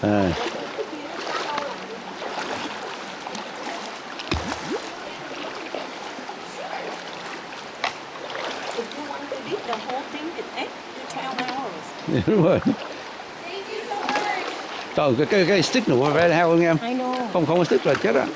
À. Đúng rồi. Trời, cái stick nữa phải heo anh em. Không có stick là chết á.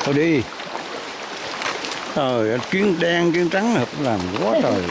Thôi đi. Trời, kiến đen kiến trắng hợp làm quá trời.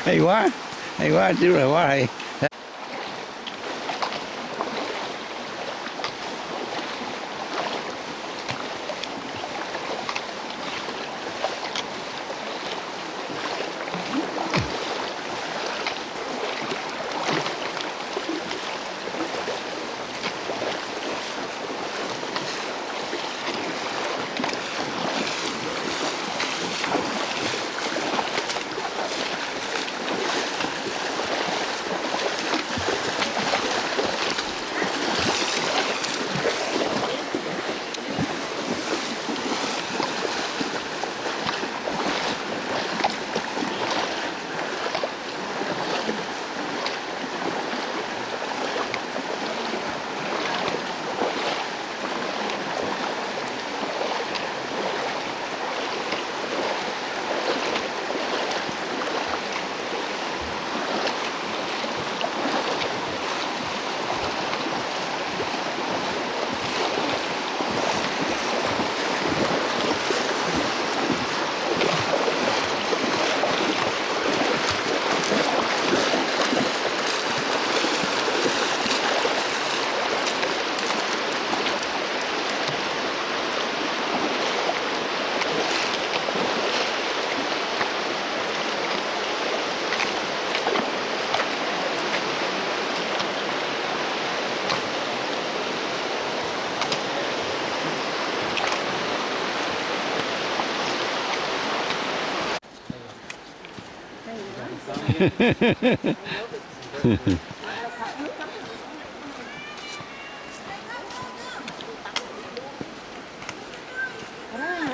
Hay quá chứ là quá hay.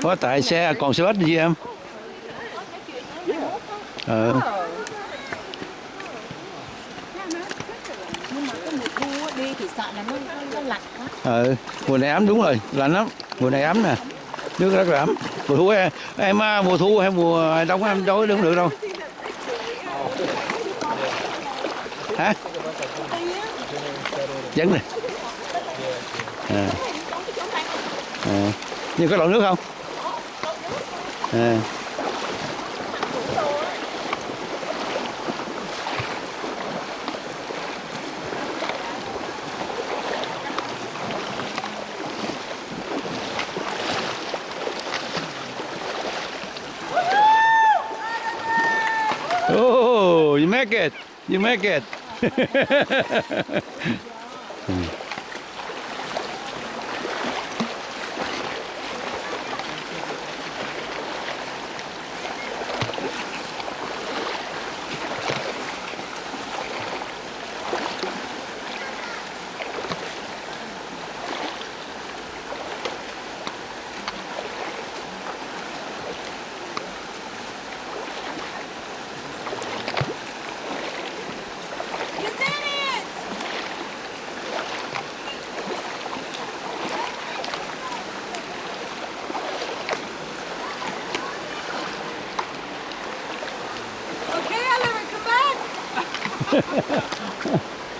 Có tại xe còn xe ít gì em? Nhưng mà cái mùa thu đi thì sợ là nó lạnh quá. Mùa này ấm đúng rồi, lạnh lắm. Mùa này ấm nè, nước rất là ấm. Mùa thu em mùa thu hay mùa đông em đâu đứng được đâu. Hả? Vẫn nè. Nhưng có lộn nước không? Oh, you make it. You make it.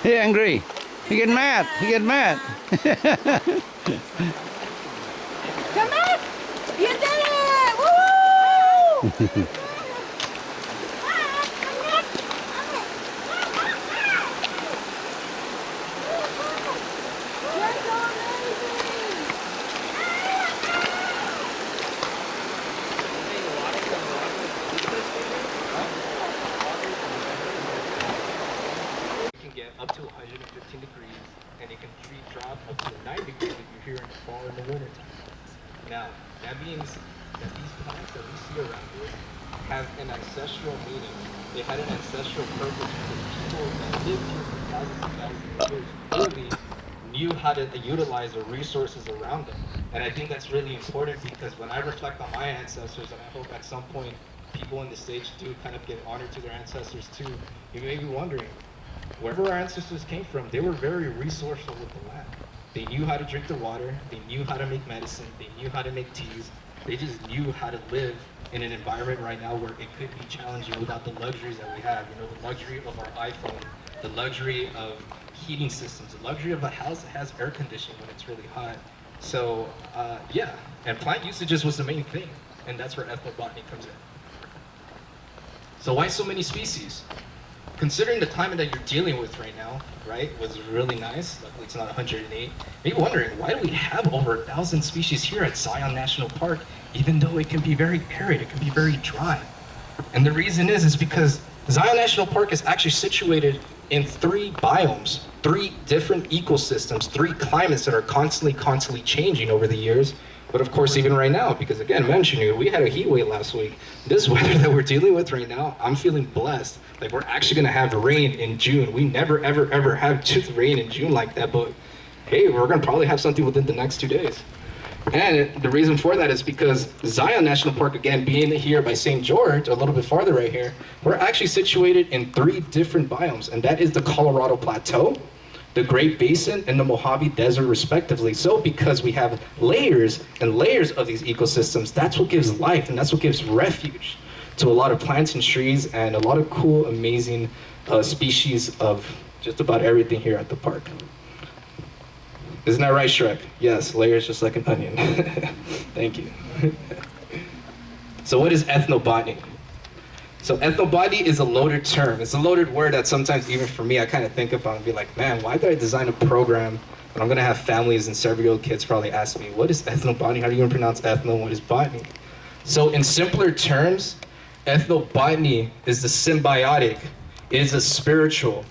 He angry. He get mad. He get mad. Come back! You did it! Woo! Up to 115 degrees, and it can drop up to 9 degrees if you're here in the fall or the winter time. Now, that means that these plants that we see around here have an ancestral meaning. They had an ancestral purpose because people that lived here for thousands and thousands of years really knew how to utilize the resources around them. And I think that's really important because when I reflect on my ancestors, and I hope at some point people in the stage do kind of give honor to their ancestors too, you may be wondering, wherever our ancestors came from, they were very resourceful with the land. They knew how to drink the water, they knew how to make medicine, they knew how to make teas, they just knew how to live in an environment right now where it could be challenging without the luxuries that we have. You know, the luxury of our iPhone, the luxury of heating systems, the luxury of a house that has air conditioning when it's really hot. So, yeah, and plant usages was the main thing, and that's where ethnobotany comes in. So why so many species? Considering the climate that you're dealing with right now, right, was really nice. Luckily it's not 108. Maybe wondering, why do we have over 1,000 species here at Zion National Park, even though it can be very arid, it can be very dry? And the reason is because Zion National Park is actually situated in 3 biomes, 3 different ecosystems, 3 climates that are constantly changing over the years. But of course, even right now, because again, mentioning we had a heat wave last week. This weather that we're dealing with right now, I'm feeling blessed. Like we're actually gonna have rain in June. We never, ever have just rain in June like that, but hey, we're gonna probably have something within the next 2 days. And the reason for that is because Zion National Park, again, being here by St. George, a little bit farther right here, we're actually situated in 3 different biomes, and that is the Colorado Plateau, the Great Basin, and the Mojave Desert, respectively. So because we have layers and layers of these ecosystems, that's what gives life, and that's what gives refuge to a lot of plants and trees, and a lot of cool, amazing species of just about everything here at the park. Isn't that right, Shrek? Yes, layers just like an onion. Thank you. So what is ethnobotany? So ethnobotany is a loaded term. It's a loaded word that sometimes even for me, I kind of think about and be like, man, why did I design a program when I'm gonna have families and several kids probably ask me, what is ethnobotany? How do you even pronounce ethno? What is botany? So in simpler terms, ethnobotany is the symbiotic, it is the spiritual,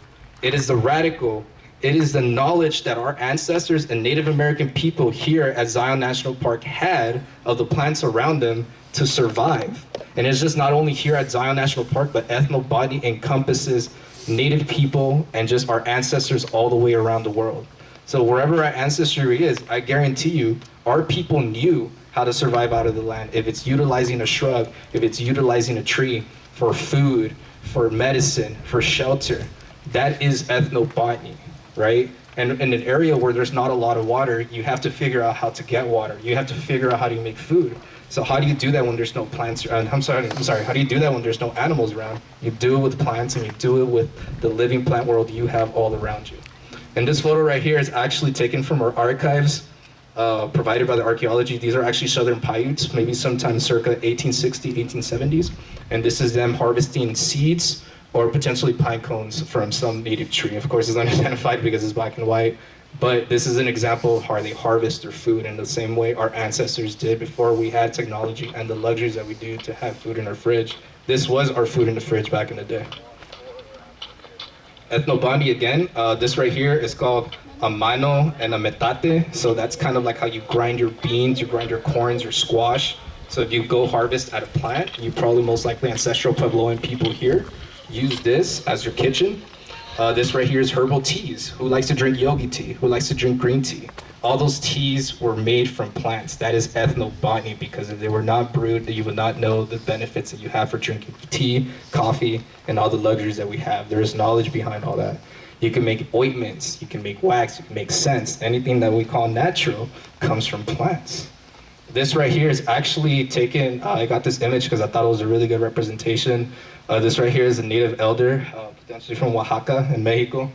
it is the radical, it is the knowledge that our ancestors and Native American people here at Zion National Park had of the plants around them to survive. And it's just not only here at Zion National Park, but ethnobotany encompasses native people and just our ancestors all the way around the world. So wherever our ancestry is, I guarantee you, our people knew how to survive out of the land. If it's utilizing a shrub, if it's utilizing a tree for food, for medicine, for shelter, that is ethnobotany, right? And in an area where there's not a lot of water, you have to figure out how to get water. You have to figure out how to make food. So how do you do that when there's no plants around? I'm sorry, how do you do that when there's no animals around? You do it with plants, and you do it with the living plant world you have all around you. And this photo right here is actually taken from our archives, provided by the archaeology. These are actually southern Paiutes, maybe sometime circa 1860, 1870s. And this is them harvesting seeds or potentially pine cones from some native tree. Of course, it's unidentified because it's black and white, but this is an example of how they harvest their food in the same way our ancestors did before we had technology and the luxuries that we do to have food in our fridge. This was our food in the fridge back in the day. Ethnobotany again, this right here is called a mano and a metate. So that's kind of like how you grind your beans, you grind your corns, your squash. So if you go harvest at a plant, you probably most likely ancestral Puebloan people here use this as your kitchen. This right here is herbal teas. Who likes to drink yogi tea? Who likes to drink green tea? All those teas were made from plants. That is ethnobotany, because if they were not brewed, you would not know the benefits that you have for drinking tea, coffee, and all the luxuries that we have. There is knowledge behind all that. You can make ointments, you can make wax, you can make scents. Anything that we call natural comes from plants. This right here is actually taken, I got this image because I thought it was a really good representation. This right here is a native elder, potentially from Oaxaca in Mexico.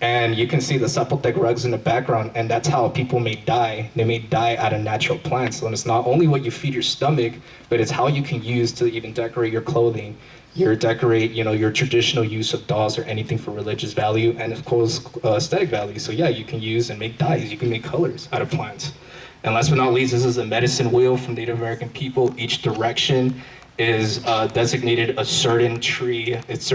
And you can see the Zapotec rugs in the background, and that's how people made dye. They made dye out of natural plants. So it's not only what you feed your stomach, but it's how you can use to even decorate your clothing, your traditional use of dolls or anything for religious value, and of course, aesthetic value. So yeah, you can use and make dyes, you can make colors out of plants. And last but not least, this is a medicine wheel from Native American people. Each direction is designated a certain tree. It's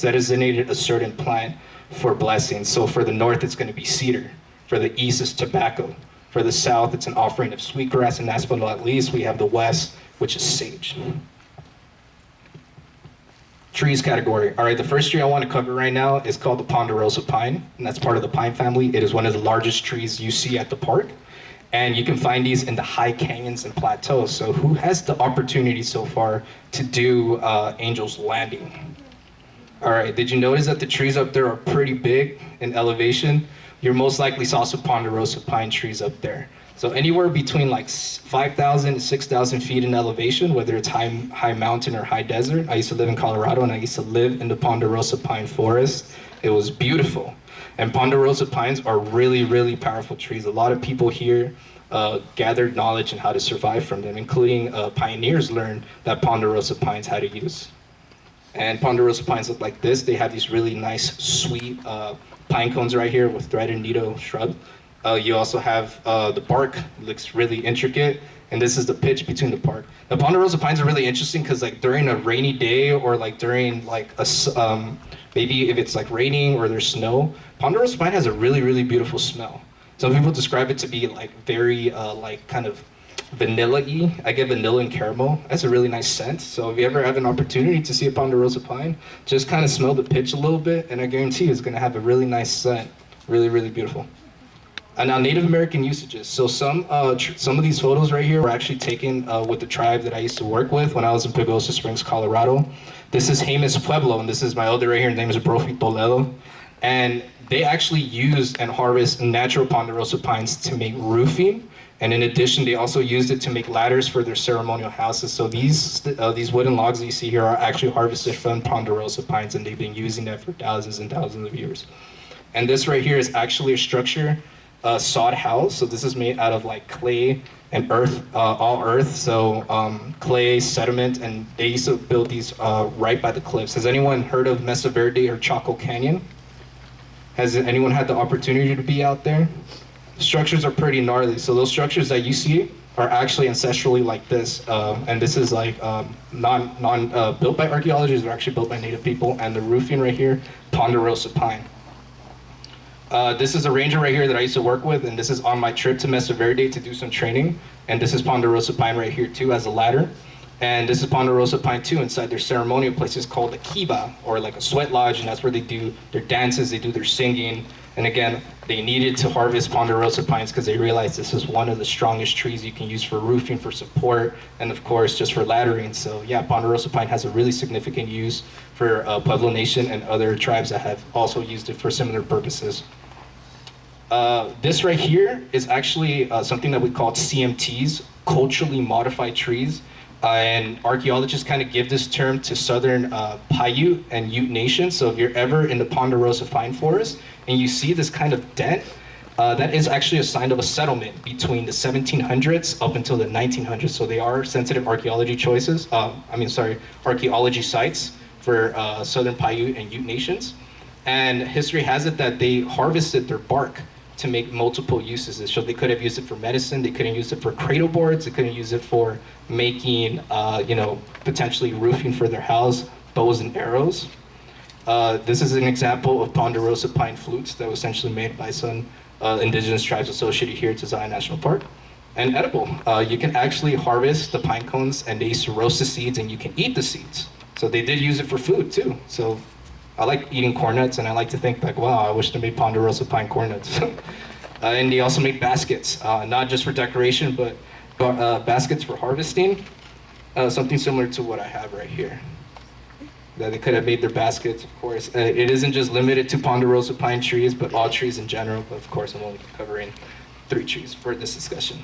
designated a certain plant for blessings. So for the north, it's going to be cedar. For the east, it's tobacco. For the south, it's an offering of sweetgrass. And last but not least, we have the west, which is sage. Trees category. All right, the first tree I want to cover right now is called the ponderosa pine, and that's part of the pine family. It is one of the largest trees you see at the park. And you can find these in the high canyons and plateaus. So who has the opportunity so far to do Angel's Landing? All right, did you notice that the trees up there are pretty big in elevation? You most likely saw some ponderosa pine trees up there. So anywhere between like 5,000 to 6,000 feet in elevation, whether it's high mountain or high desert. I used to live in Colorado, and I used to live in the ponderosa pine forest. It was beautiful. And ponderosa pines are really, really powerful trees. A lot of people here gathered knowledge on how to survive from them, including pioneers learned that ponderosa pines had to use. And ponderosa pines look like this. They have these really nice, sweet pine cones right here with thread and needle shrub. You also have the bark, looks really intricate, and this is the pitch between the bark. The ponderosa pines are really interesting because like during a rainy day or like during like a, maybe if it's like raining or there's snow, ponderosa pine has a really, really beautiful smell. Some people describe it to be like very like kind of vanilla-y. I get vanilla and caramel. That's a really nice scent. So if you ever have an opportunity to see a ponderosa pine, just kind of smell the pitch a little bit, and I guarantee you it's going to have a really nice scent. Really, really beautiful. And now Native American usages. So some of these photos right here were actually taken with the tribe that I used to work with when I was in Pagosa Springs, Colorado. This is Jemez Pueblo, and this is my elder right here. His name is Brophy Toledo. And they actually use and harvest natural ponderosa pines to make roofing. And in addition, they also used it to make ladders for their ceremonial houses. So these wooden logs that you see here are actually harvested from ponderosa pines, and they've been using that for thousands and thousands of years. And this right here is actually a structure, sod house. So this is made out of like clay and earth, all earth. So clay, sediment, and they used to build these right by the cliffs. Has anyone heard of Mesa Verde or Chaco Canyon? Has anyone had the opportunity to be out there? The structures are pretty gnarly. So those structures that you see are actually ancestrally like this. And this is like built by archaeologists, they're actually built by native people. And the roofing right here, ponderosa pine. This is a ranger right here that I used to work with, and this is on my trip to Mesa Verde to do some training. And this is ponderosa pine right here too as a ladder. And this is Ponderosa pine too. Inside their ceremonial places called a kiva, or like a sweat lodge, and that's where they do their dances, they do their singing. And again, they needed to harvest Ponderosa pines because they realized this is one of the strongest trees you can use for roofing, for support, and of course just for laddering. So yeah, Ponderosa pine has a really significant use for Pueblo Nation and other tribes that have also used it for similar purposes. This right here is actually something that we call CMTs, culturally modified trees. And archaeologists kind of give this term to southern Paiute and Ute nations. So if you're ever in the Ponderosa pine forest and you see this kind of dent, that is actually a sign of a settlement between the 1700s up until the 1900s. So they are sensitive archaeology choices, archaeology sites for southern Paiute and Ute nations. And history has it that they harvested their bark to make multiple uses. So they could have used it for medicine, they couldn't use it for cradle boards, they couldn't use it for making, potentially roofing for their house, bows and arrows. This is an example of Ponderosa pine flutes that was essentially made by some indigenous tribes associated here to Zion National Park. And edible. You can actually harvest the pine cones and they used to roast the seeds and you can eat the seeds. So they did use it for food too. So I like eating corn nuts, and I like to think like, wow, I wish they made Ponderosa pine corn nuts. And they also make baskets, not just for decoration, but baskets for harvesting. Something similar to what I have right here. That they could have made their baskets, of course. It isn't just limited to Ponderosa pine trees, but all trees in general. But of course, I'm only covering 3 trees for this discussion.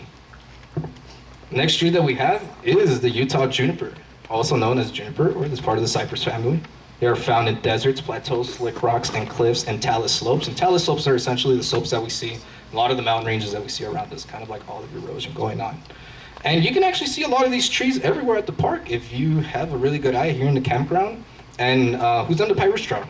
Next tree that we have is the Utah juniper, also known as juniper, or is part of the cypress family. They are found in deserts, plateaus, slick rocks, and cliffs, and talus slopes. And talus slopes are essentially the slopes that we see, a lot of the mountain ranges that we see around us, kind of like all of erosion going on. And you can actually see a lot of these trees everywhere at the park if you have a really good eye here in the campground. And who's done the Pyrus Trail?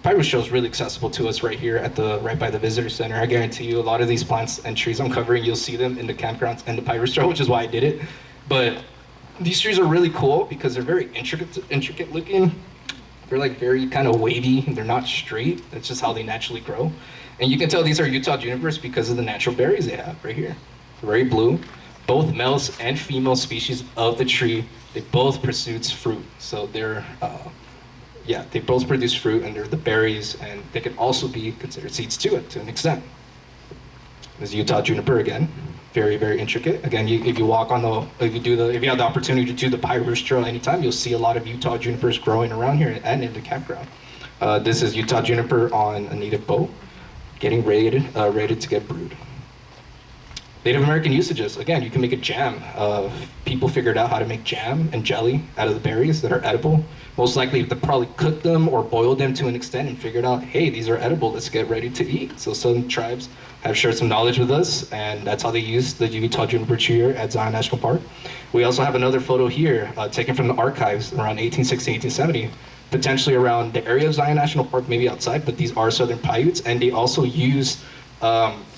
Pyrus Trail is really accessible to us right here at right by the visitor center. I guarantee you a lot of these plants and trees I'm covering, you'll see them in the campgrounds and the Pyrus Trail, which is why I did it. But these trees are really cool because they're very intricate looking. They're like very kind of wavy, they're not straight. That's just how they naturally grow. And you can tell these are Utah junipers because of the natural berries they have right here. Very blue. Both males and female species of the tree, they both produce fruit. So they're, they both produce fruit and they're the berries, and they can also be considered seeds to an extent. This is Utah juniper again. Very, very intricate. Again, if you walk on if you have the opportunity to do the Pyrus Trail anytime, you'll see a lot of Utah junipers growing around here and in the campground. This is Utah juniper on a native boat, getting rated to get brewed. Native American usages. Again, you can make a jam. People figured out how to make jam and jelly out of the berries that are edible. Most likely, they probably cooked them or boiled them to an extent and figured out, hey, these are edible, let's get ready to eat. So some tribes have shared some knowledge with us, and that's how they use the Utah juniper tree here at Zion National Park. We also have another photo here, taken from the archives around 1860, 1870, potentially around the area of Zion National Park, maybe outside, but these are southern Paiutes, and they also use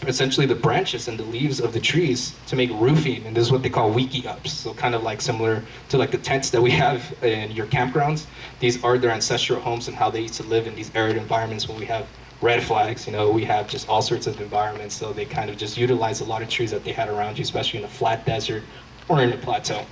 essentially the branches and the leaves of the trees to make roofing, and this is what they call wiki ups. So kind of like similar to like the tents that we have in your campgrounds. These are their ancestral homes and how they used to live in these arid environments when we have red flags, we have just all sorts of environments. So they kind of just utilize a lot of trees that they had around you, especially in a flat desert or in a plateau.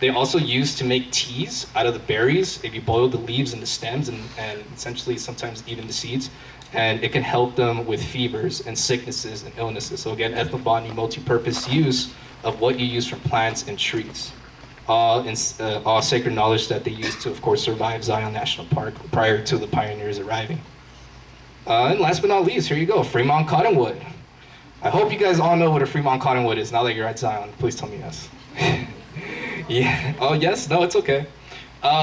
They also used to make teas out of the berries if you boil the leaves and the stems and essentially sometimes even the seeds. And it can help them with fevers and sicknesses and illnesses. So again, ethnobotany, multi-purpose use of what you use from plants and trees. All sacred knowledge that they used to, of course, survive Zion National Park prior to the pioneers arriving. And last but not least, here you go, Fremont Cottonwood. I hope you guys all know what a Fremont Cottonwood is now that you're at Zion. Please tell me yes. Yeah, oh yes, no, it's okay.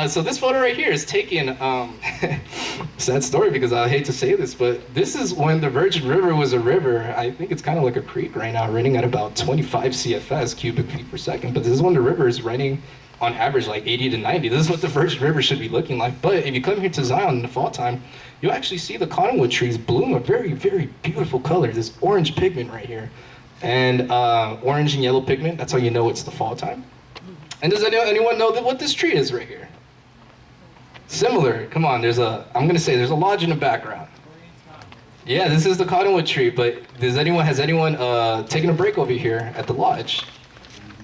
So this photo right here is taken, sad story because I hate to say this, but this is when the Virgin River was a river. I think it's kind of like a creek right now, running at about 25 CFS, cubic feet per second. But this is when the river is running on average like 80 to 90. This is what the Virgin River should be looking like. But if you come here to Zion in the fall time, you'll actually see the cottonwood trees bloom a very, very beautiful color. This orange pigment right here. And orange and yellow pigment, that's how you know it's the fall time. And does anyone know what this tree is right here? Similar, come on, there's a lodge in the background. Yeah, this is the cottonwood tree, but has anyone taken a break over here at the lodge?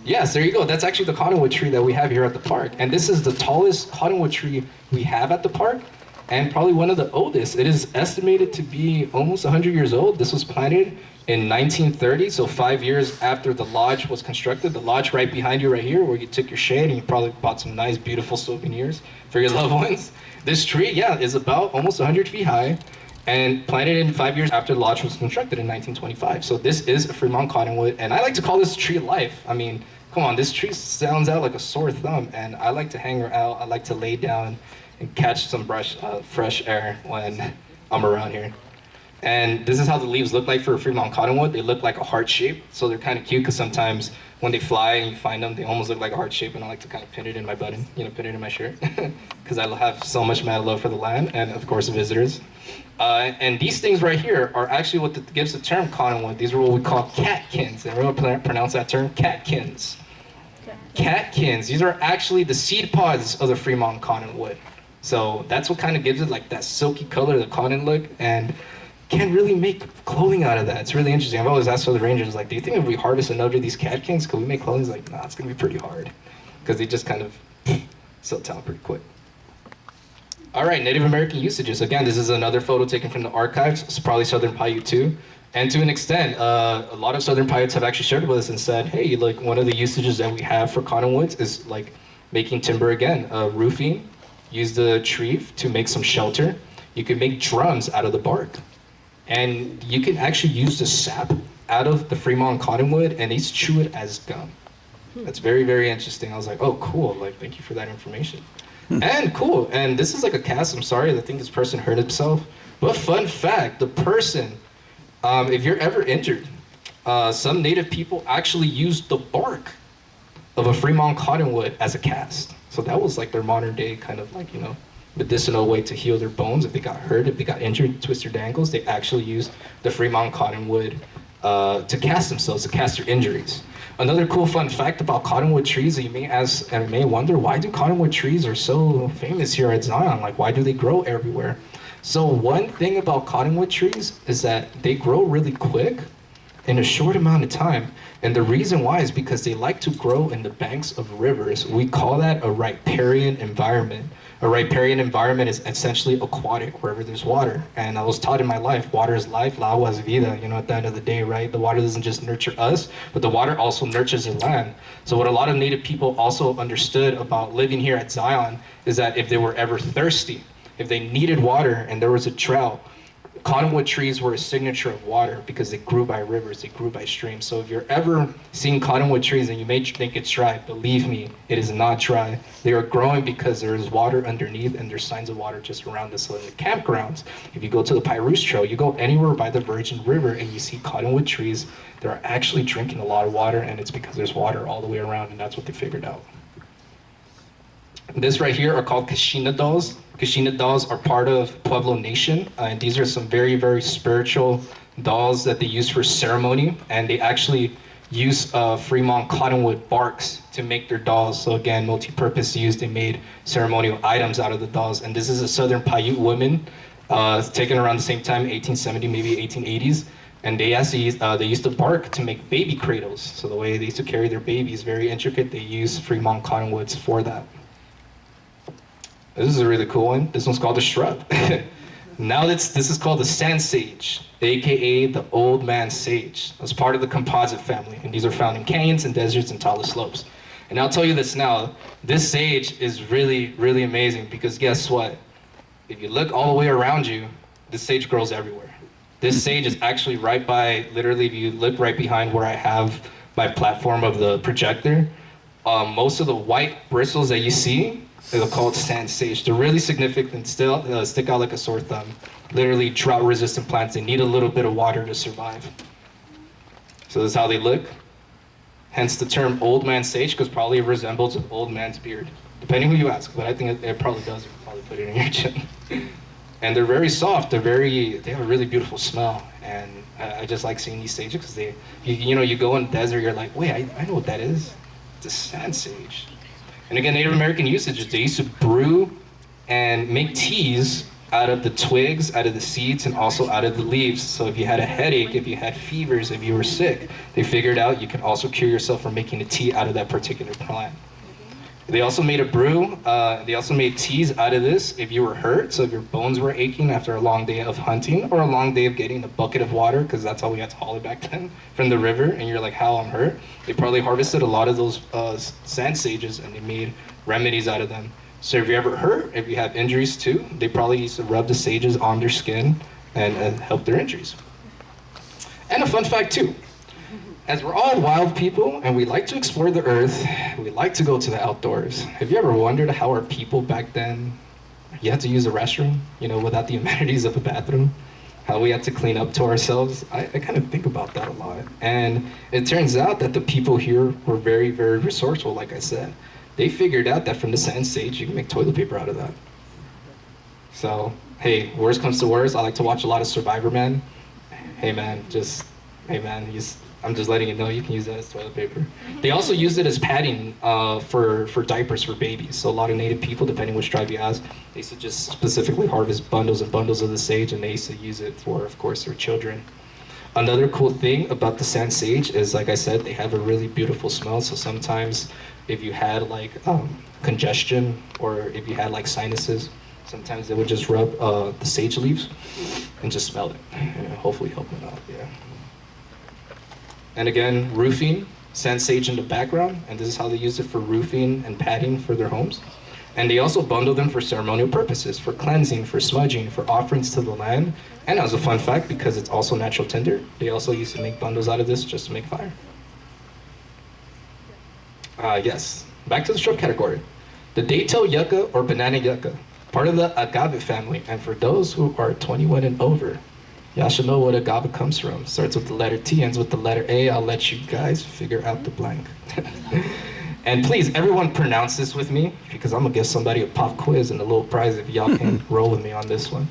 Yes, there you go. That's actually the cottonwood tree that we have here at the park. And this is the tallest cottonwood tree we have at the park, and probably one of the oldest. It is estimated to be almost 100 years old. This was planted in 1930, so 5 years after the lodge was constructed. The lodge right behind you right here, where you took your shade and you probably bought some nice, beautiful souvenirs for your loved ones. This tree, yeah, is about almost 100 feet high and planted in 5 years after the lodge was constructed in 1925. So this is a Fremont cottonwood, and I like to call this tree of life. I mean, come on, this tree sounds out like a sore thumb, and I like to hang her out. I like to lay down and catch some fresh air when I'm around here. And this is how the leaves look like for a Fremont cottonwood. They look like a heart shape, so they're kind of cute because sometimes when they fly and you find them, they almost look like a heart shape, and I like to kind of pin it in my button, pin it in my shirt, because I have so much mad love for the land and, of course, visitors. And these things right here are actually what gives the term cottonwood. These are what we call catkins. Everyone pronounce that term? Catkins. Catkins. These are actually the seed pods of the Fremont cottonwood. So that's what kind of gives it like that silky color, the cotton look, and can really make clothing out of that. It's really interesting. I've always asked other rangers, like, do you think if we harvest enough of these catkins, could we make clothing? He's like, nah, it's gonna be pretty hard, because they just kind of silt out pretty quick. All right, Native American usages. Again, this is another photo taken from the archives. It's probably Southern Paiute too. And to an extent, a lot of Southern Paiutes have actually shared with us and said, hey, like one of the usages that we have for cottonwoods is like making timber again, roofing. Use the tree to make some shelter. You can make drums out of the bark. And you can actually use the sap out of the Fremont cottonwood and they chew it as gum. That's very, very interesting. I was like, oh, cool. Like, thank you for that information. And cool. And this is like a cast. I'm sorry. I think this person hurt himself. But fun fact, the person, if you're ever injured, some Native people actually used the bark of a Fremont cottonwood as a cast. So that was like their modern day kind of like, medicinal way to heal their bones. If they got hurt, if they got injured, twisted their ankles, they actually used the Fremont cottonwood to cast themselves, to cast their injuries. Another cool fun fact about cottonwood trees that you may ask and may wonder, why do cottonwood trees are so famous here at Zion? Like, why do they grow everywhere? So one thing about cottonwood trees is that they grow really quick in a short amount of time. And the reason why is because they like to grow in the banks of rivers. We call that a riparian environment. A riparian environment is essentially aquatic, wherever there's water. And I was taught in my life, water is life, la agua es vida, at the end of the day, right? The water doesn't just nurture us, but the water also nurtures the land. So what a lot of Native people also understood about living here at Zion is that if they were ever thirsty, if they needed water and there was a drought, cottonwood trees were a signature of water because they grew by rivers, they grew by streams. So if you're ever seeing cottonwood trees and you may think it's dry, believe me, it is not dry. They are growing because there is water underneath and there's signs of water just around us. So in the campgrounds, if you go to the Pyrus Trail, you go anywhere by the Virgin River and you see cottonwood trees, they're actually drinking a lot of water, and it's because there's water all the way around, and that's what they figured out. This right here are called Kashina dolls. Kashina dolls are part of Pueblo Nation, and these are some very, very spiritual dolls that they use for ceremony, and they actually use Fremont cottonwood barks to make their dolls. So again, multi-purpose use. They made ceremonial items out of the dolls, and this is a Southern Paiute woman taken around the same time, 1870, maybe 1880s, and they actually they used the bark to make baby cradles. So the way they used to carry their babies, very intricate. They use Fremont cottonwoods for that. This is a really cool one. This one's called the shrub. Now this is called the sand sage, aka the old man sage. It's part of the composite family, and these are found in canyons and deserts and talus slopes. And I'll tell you this now, this sage is really, really amazing, because guess what? If you look all the way around you, this sage grows everywhere. This sage is actually right by, literally if you look right behind where I have my platform of the projector, most of the white bristles that you see, they're called sand sage. They're really significant, still stick out like a sore thumb. Literally drought-resistant plants. They need a little bit of water to survive. So this is how they look. Hence the term old man sage, because probably it resembles an old man's beard. Depending who you ask, but I think it probably does. You can probably put it in your chin. And they're very soft. They have a really beautiful smell. And I just like seeing these sages because you go in the desert, you're like, wait, I know what that is. It's a sand sage. And again, Native American usages, they used to brew and make teas out of the twigs, out of the seeds, and also out of the leaves. So if you had a headache, if you had fevers, if you were sick, they figured out you can also cure yourself from making a tea out of that particular plant. They also made a brew. They also made teas out of this if you were hurt. So if your bones were aching after a long day of hunting or a long day of getting a bucket of water, because that's how we had to haul it back then from the river, and you're like, how, I'm hurt. They probably harvested a lot of those sand sages and they made remedies out of them. So if you're ever hurt, if you have injuries too, they probably used to rub the sages on their skin and help their injuries. And a fun fact too. As we're all wild people and we like to explore the earth, we like to go to the outdoors. Have you ever wondered how our people back then, you had to use a restroom, you know, without the amenities of a bathroom? How we had to clean up to ourselves? I kind of think about that a lot. And it turns out that the people here were very, very resourceful, like I said. They figured out that from the sand sage, you can make toilet paper out of that. So, hey, worst comes to worst, I like to watch a lot of Survivor Man. Hey man, I'm just letting you know you can use that as toilet paper. They also used it as padding for diapers for babies. So a lot of native people, depending which tribe you ask, they used to just specifically harvest bundles and bundles of the sage, and they used to use it for, of course, their children. Another cool thing about the sand sage is, like I said, they have a really beautiful smell. So sometimes if you had like congestion or if you had like sinuses, sometimes they would just rub the sage leaves and just smell it. And hopefully help them out, yeah. And again, roofing, sand sage in the background, and this is how they use it for roofing and padding for their homes. And they also bundle them for ceremonial purposes, for cleansing, for smudging, for offerings to the land. And as a fun fact, because it's also natural tinder, they also used to make bundles out of this just to make fire. Yes, back to the shrub category. The date-tailed yucca or banana yucca, part of the agave family. And for those who are 21 and over, y'all should know what agave comes from. Starts with the letter T, ends with the letter A. I'll let you guys figure out the blank. And please, everyone pronounce this with me, because I'm gonna give somebody a pop quiz and a little prize if y'all can roll with me on this one.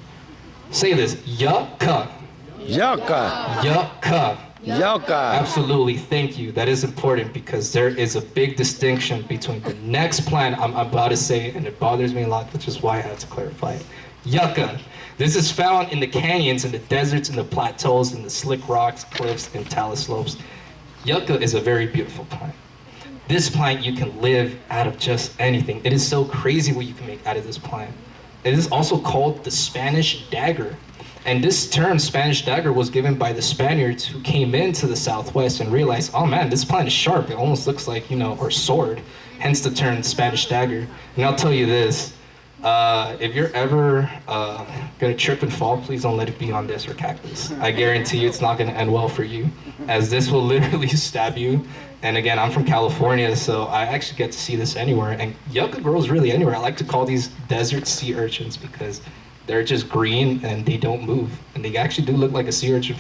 Say this, yucca. Yucca. Yucca. Yucca. Absolutely, thank you. That is important because there is a big distinction between the next plant I'm about to say, and it bothers me a lot, which is why I had to clarify it. Yucca. This is found in the canyons, in the deserts, in the plateaus, in the slick rocks, cliffs, and talus slopes. Yucca is a very beautiful plant. This plant, you can live out of just anything. It is so crazy what you can make out of this plant. It is also called the Spanish dagger. And this term, Spanish dagger, was given by the Spaniards who came into the Southwest and realized, oh man, this plant is sharp. It almost looks like, you know, or sword, hence the term Spanish dagger. And I'll tell you this, if you're ever gonna trip and fall, please don't let it be on this or cactus. I guarantee you it's not gonna end well for you, as this will literally stab you. And again, I'm from California, so I actually get to see this anywhere. And yucca grows really anywhere. I like to call these desert sea urchins because they're just green and they don't move. And they actually do look like a sea urchin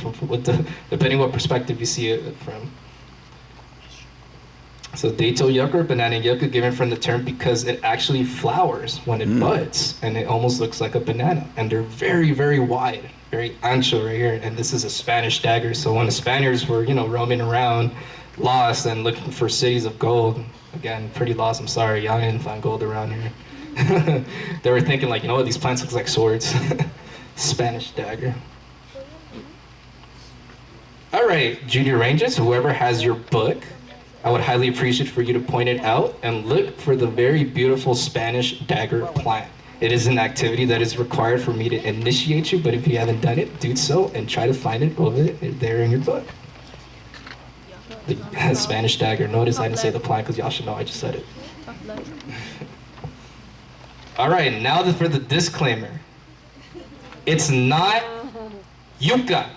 depending what perspective you see it from. So date-tailed yucca or banana yucca, given from the term because it actually flowers when it buds, and it almost looks like a banana. And they're very, very wide, very ancho right here. And this is a Spanish dagger. So when the Spaniards were, you know, roaming around, lost and looking for cities of gold, again, pretty lost, I'm sorry, y'all didn't find gold around here. They were thinking like, you know what, these plants look like swords. Spanish dagger. All right, Junior Rangers, whoever has your book, I would highly appreciate for you to point it out and look for the very beautiful Spanish dagger plant. It is an activity that is required for me to initiate you, but if you haven't done it, do so and try to find it over there in your book. The Spanish dagger. Notice I didn't say the plant because y'all should know I just said it. All right, now for the disclaimer. It's not yucca.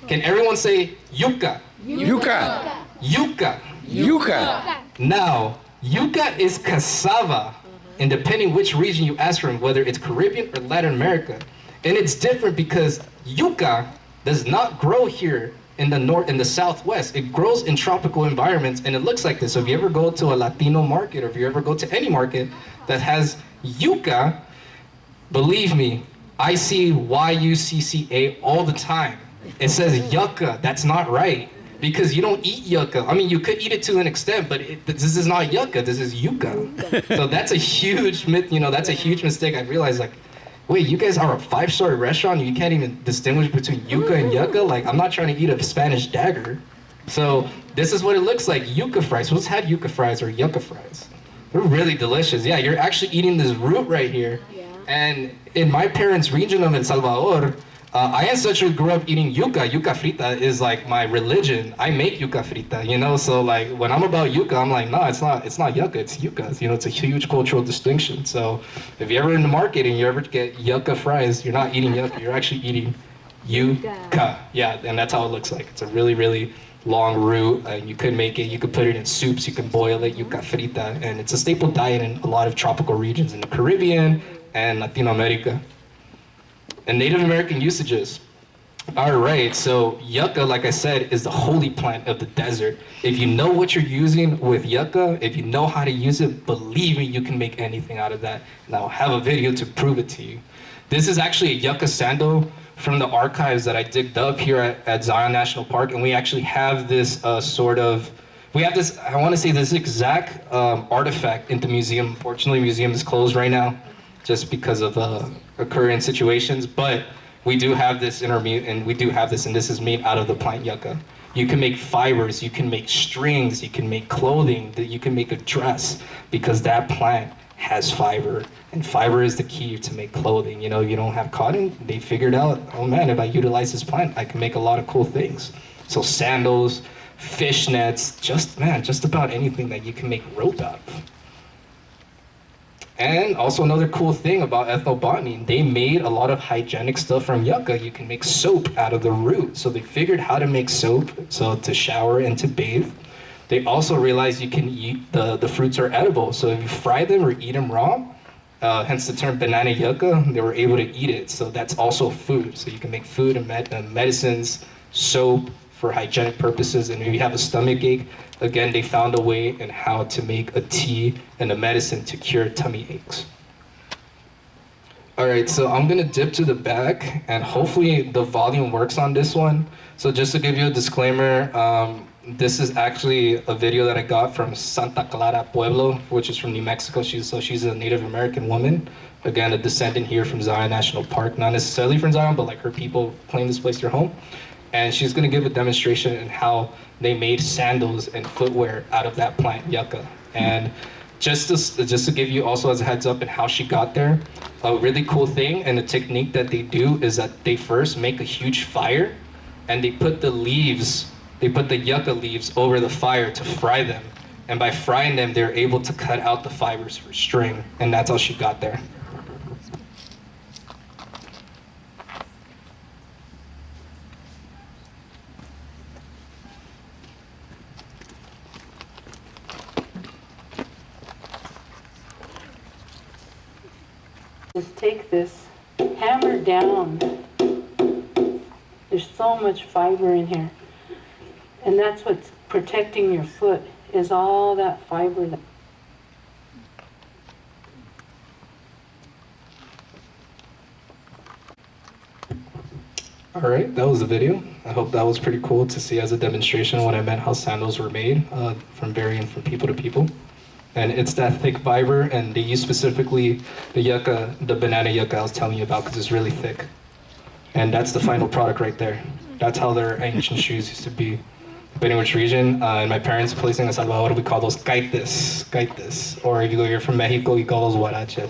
Can everyone say yucca? Yucca. Yucca. Yucca. Now, yucca is cassava, and depending which region you ask from, whether it's Caribbean or Latin America. And it's different because yucca does not grow here in the north, in the southwest. It grows in tropical environments, and it looks like this. So if you ever go to a Latino market, or if you ever go to any market that has yucca, believe me, I see Y-U-C-C-A all the time. It says yucca. That's not right, because you don't eat yucca. I mean, you could eat it to an extent, but this is not yucca. This is yucca. So that's a huge, you know, that's a huge mistake. I realized, like, wait, you guys are a 5-star restaurant? You can't even distinguish between yuca and yucca? Like, I'm not trying to eat a Spanish dagger. So this is what it looks like, yuca fries. Who's had yuca fries or yucca fries? They're really delicious. Yeah, you're actually eating this root right here. Yeah. And in my parents' region of El Salvador, I essentially grew up eating yuca. Yuca frita is like my religion. I make yuca frita, you know? So like when I'm about yuca, I'm like, no, it's not yucca, it's yuca. You know, it's a huge cultural distinction. So if you're ever in the market and you ever get yucca fries, you're not eating yucca, you're actually eating yuca. Yeah, and that's how it looks like. It's a really, really long root, and you could make it, you could put it in soups, you can boil it, yuca frita, and it's a staple diet in a lot of tropical regions in the Caribbean and Latin America. And Native American usages. All right, so yucca, like I said, is the holy plant of the desert. If you know what you're using with yucca, if you know how to use it, believe me, you can make anything out of that. And I'll have a video to prove it to you. This is actually a yucca sandal from the archives that I digged up here at Zion National Park, and we actually have this I want to say this exact artifact in the museum. Unfortunately, the museum is closed right now just because of current situations, but we do have this and this is made out of the plant yucca. You can make fibers, you can make strings, you can make clothing, you can make a dress, because that plant has fiber, and fiber is the key to make clothing. You know, you don't have cotton, they figured out, oh man, if I utilize this plant, I can make a lot of cool things. So sandals, fishnets, just about anything that you can make rope out of. And also another cool thing about ethnobotany, they made a lot of hygienic stuff from yucca. You can make soap out of the root. So they figured how to make soap, so to shower and to bathe. They also realized you can eat, the fruits are edible. So if you fry them or eat them raw, hence the term banana yucca, they were able to eat it. So that's also food. So you can make food and medicines, soap for hygienic purposes. And if you have a stomach ache, again, they found a way in how to make a tea and a medicine to cure tummy aches. All right, so I'm gonna dip to the back, and hopefully the volume works on this one. So just to give you a disclaimer, this is actually a video that I got from Santa Clara Pueblo, which is from New Mexico. She's a Native American woman. Again, a descendant here from Zion National Park, not necessarily from Zion, but like her people claim this place their home. And she's gonna give a demonstration in how they made sandals and footwear out of that plant yucca. And just to give you also as a heads up in how she got there, a really cool thing and a technique that they do is that they first make a huge fire, and they put the yucca leaves over the fire to fry them. And by frying them, they're able to cut out the fibers for string, and that's how she got there. Just take this, hammer down. There's so much fiber in here. And that's what's protecting your foot, is all that fiber. All right, that was the video. I hope that was pretty cool to see as a demonstration what I meant how sandals were made, varying from people to people. And it's that thick fiber, and they use specifically the yucca, the banana yucca I was telling you about, because it's really thick. And that's the final product right there. That's how their ancient shoes used to be. Depending which region, in my parents' place in El Salvador, we call those caites. Or if you're from Mexico, you call those huaraches.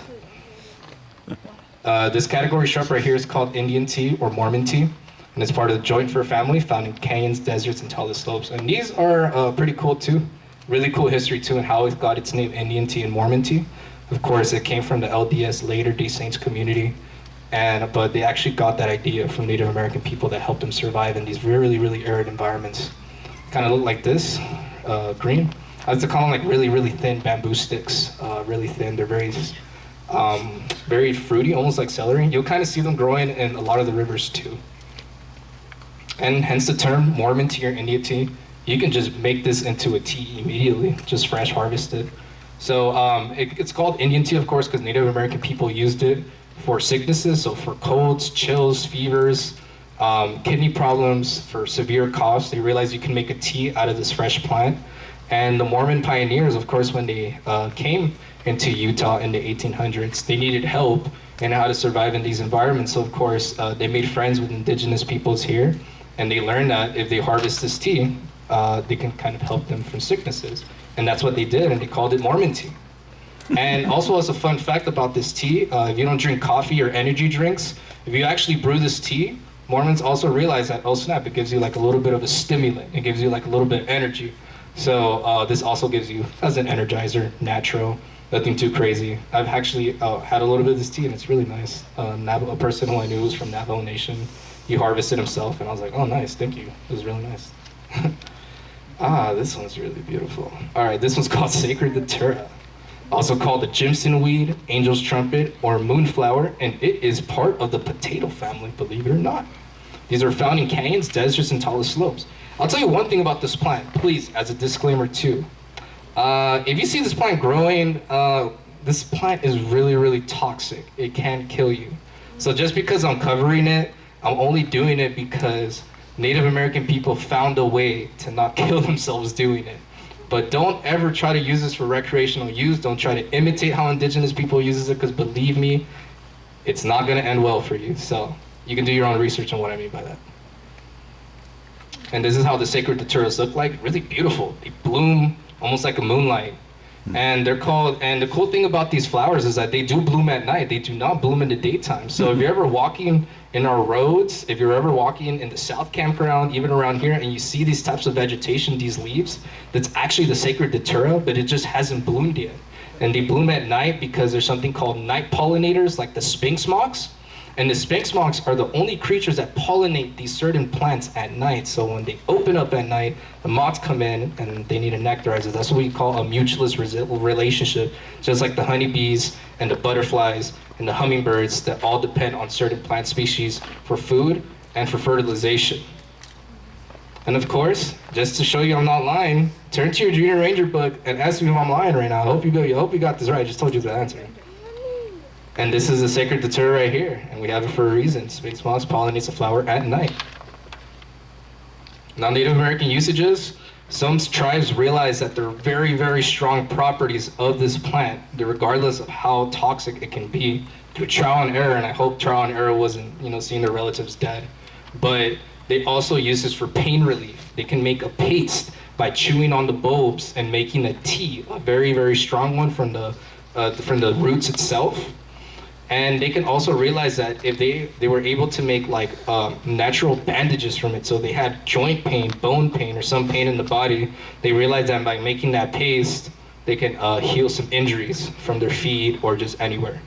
This category shrub right here is called Indian tea or Mormon tea. And it's part of the joint fir family, found in canyons, deserts, and tallest slopes. And these are pretty cool too. Really cool history too, and how it got its name, Indian tea and Mormon tea. Of course, it came from the LDS, Latter-day Saints community, but they actually got that idea from Native American people that helped them survive in these really, really arid environments. Kind of look like this, green. I like to call them like really, really thin bamboo sticks. Really thin. They're very fruity, almost like celery. You'll kind of see them growing in a lot of the rivers too. And hence the term Mormon tea or Indian tea. You can just make this into a tea immediately, just fresh harvested. So it's called Indian tea, of course, because Native American people used it for sicknesses, so for colds, chills, fevers, kidney problems, for severe coughs. They realized you can make a tea out of this fresh plant. And the Mormon pioneers, of course, when they came into Utah in the 1800s, they needed help and how to survive in these environments. So of course, they made friends with indigenous peoples here, and they learned that if they harvest this tea, they can kind of help them from sicknesses. And that's what they did, and they called it Mormon tea. And also, as a fun fact about this tea, if you don't drink coffee or energy drinks, if you actually brew this tea, Mormons also realize that, oh snap, it gives you like a little bit of a stimulant. It gives you like a little bit of energy. So this also gives you, as an energizer, natural, nothing too crazy. I've actually had a little bit of this tea, and it's really nice. A person who I knew was from Navajo Nation, he harvested himself, and I was like, oh nice, thank you. It was really nice. This one's really beautiful. All right, this one's called Sacred Datura, also called the Jimson weed, angel's trumpet, or moonflower, and it is part of the potato family, believe it or not. These are found in canyons, deserts, and tallest slopes. I'll tell you one thing about this plant, please, as a disclaimer too. If you see this plant growing, this plant is really, really toxic. It can kill you. So just because I'm covering it, I'm only doing it because Native American people found a way to not kill themselves doing it. But don't ever try to use this for recreational use. Don't try to imitate how indigenous people use it, because believe me, it's not gonna end well for you. So you can do your own research on what I mean by that. And this is how the sacred daturas look like. Really beautiful. They bloom almost like a moonlight. And they're called, and the cool thing about these flowers is that they do bloom at night. They do not bloom in the daytime. So if you're ever walking in our roads, if you're ever walking in the South Campground, even around here, and you see these types of vegetation, these leaves, that's actually the sacred datura, but it just hasn't bloomed yet. And they bloom at night because there's something called night pollinators, like the sphinx moths. And the sphinx moths are the only creatures that pollinate these certain plants at night. So when they open up at night, the moths come in and they need to nectarize it. That's what we call a mutualist relationship, just like the honeybees and the butterflies and the hummingbirds that all depend on certain plant species for food and for fertilization. And of course, just to show you I'm not lying, turn to your Junior Ranger book and ask me if I'm lying right now. I hope you got this right. I just told you the answer. And this is the sacred datura right here, and we have it for a reason. Sphinx moths pollinates a flower at night. Now, Native American usages, some tribes realize that there are very, very strong properties of this plant, regardless of how toxic it can be, through trial and error. And I hope trial and error wasn't, seeing their relatives dead. But they also use this for pain relief. They can make a paste by chewing on the bulbs and making a tea, a very, very strong one from the roots itself. And they can also realize that if they were able to make like natural bandages from it, so they had joint pain, bone pain, or some pain in the body, they realized that by making that paste, they can heal some injuries from their feet or just anywhere.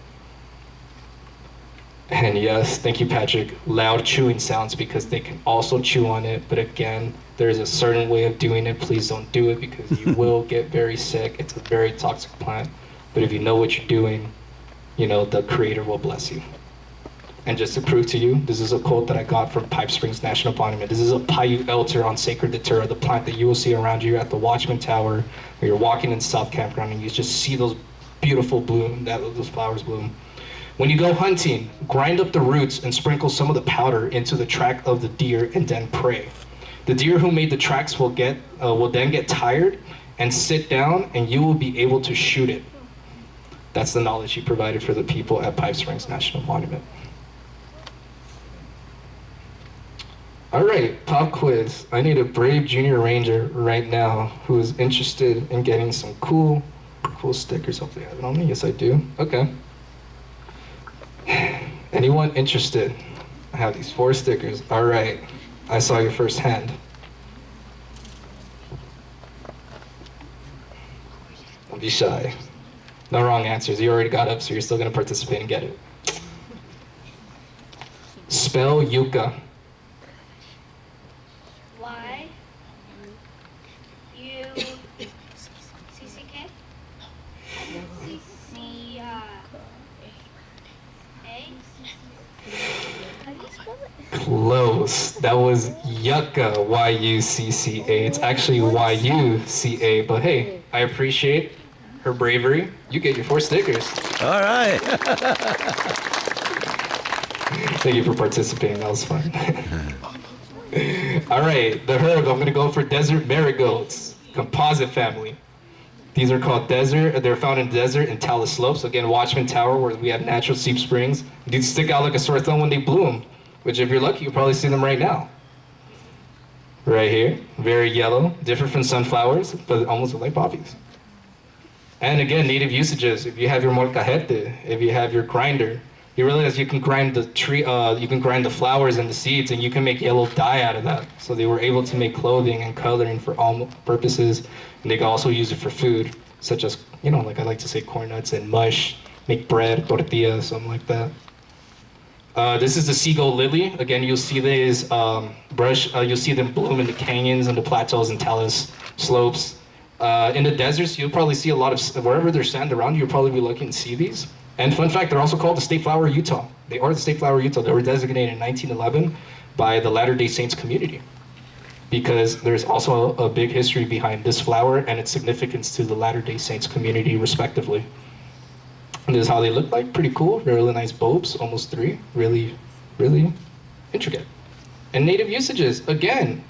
And yes, thank you, Patrick, loud chewing sounds, because they can also chew on it. But again, there's a certain way of doing it. Please don't do it, because you will get very sick. It's a very toxic plant. But if you know what you're doing, the Creator will bless you. And just to prove to you, this is a quote that I got from Pipe Springs National Monument. This is a Paiute Elder on Sacred Datura, the plant that you will see around you at the Watchman Tower, where you're walking in South Campground and you just see those beautiful those flowers bloom. When you go hunting, grind up the roots and sprinkle some of the powder into the track of the deer and then pray. The deer who made the tracks will then get tired and sit down, and you will be able to shoot it. That's the knowledge he provided for the people at Pipe Springs National Monument. All right, pop quiz. I need a brave Junior Ranger right now who is interested in getting some cool stickers. Hopefully I have it on me. Yes, I do. Okay. Anyone interested? I have these 4 stickers. All right. I saw your first hand. Don't be shy. No wrong answers. You already got up, so you're still going to participate and get it. Spell yucca. Y-U-C-C-K? Close. That was yucca, Y-U-C-C-A. It's actually Y-U-C-A, but hey, I appreciate her bravery. You get your 4 stickers. All right. Thank you for participating. That was fun. All right, the herb. I'm gonna go for desert marigolds, composite family. These are called desert. They're found in desert and talus slopes. Again, Watchman Tower, where we have natural seep springs. These stick out like a sore thumb when they bloom, which if you're lucky, you'll probably see them right now. Right here, very yellow, different from sunflowers, but almost look like poppies. And again, native usages. If you have your molcajete, if you have your grinder, you realize you can grind the tree, you can grind the flowers and the seeds, and you can make yellow dye out of that. So they were able to make clothing and coloring for all purposes, and they could also use it for food, such as, you know, like I like to say, corn nuts and mush, make bread, tortillas, something like that. This is the seagull lily. Again, you'll see these you'll see them bloom in the canyons and the plateaus and talus slopes. In the deserts, you'll probably see a lot of, wherever there's sand around you, you'll probably be lucky to see these. And fun fact, they're also called the state flower of Utah. They are the state flower of Utah. They were designated in 1911 by the Latter-day Saints community, because there's also a big history behind this flower and its significance to the Latter-day Saints community, respectively. And this is how they look like. Pretty cool. Really nice bulbs, almost 3. Really, really intricate. And native usages, again,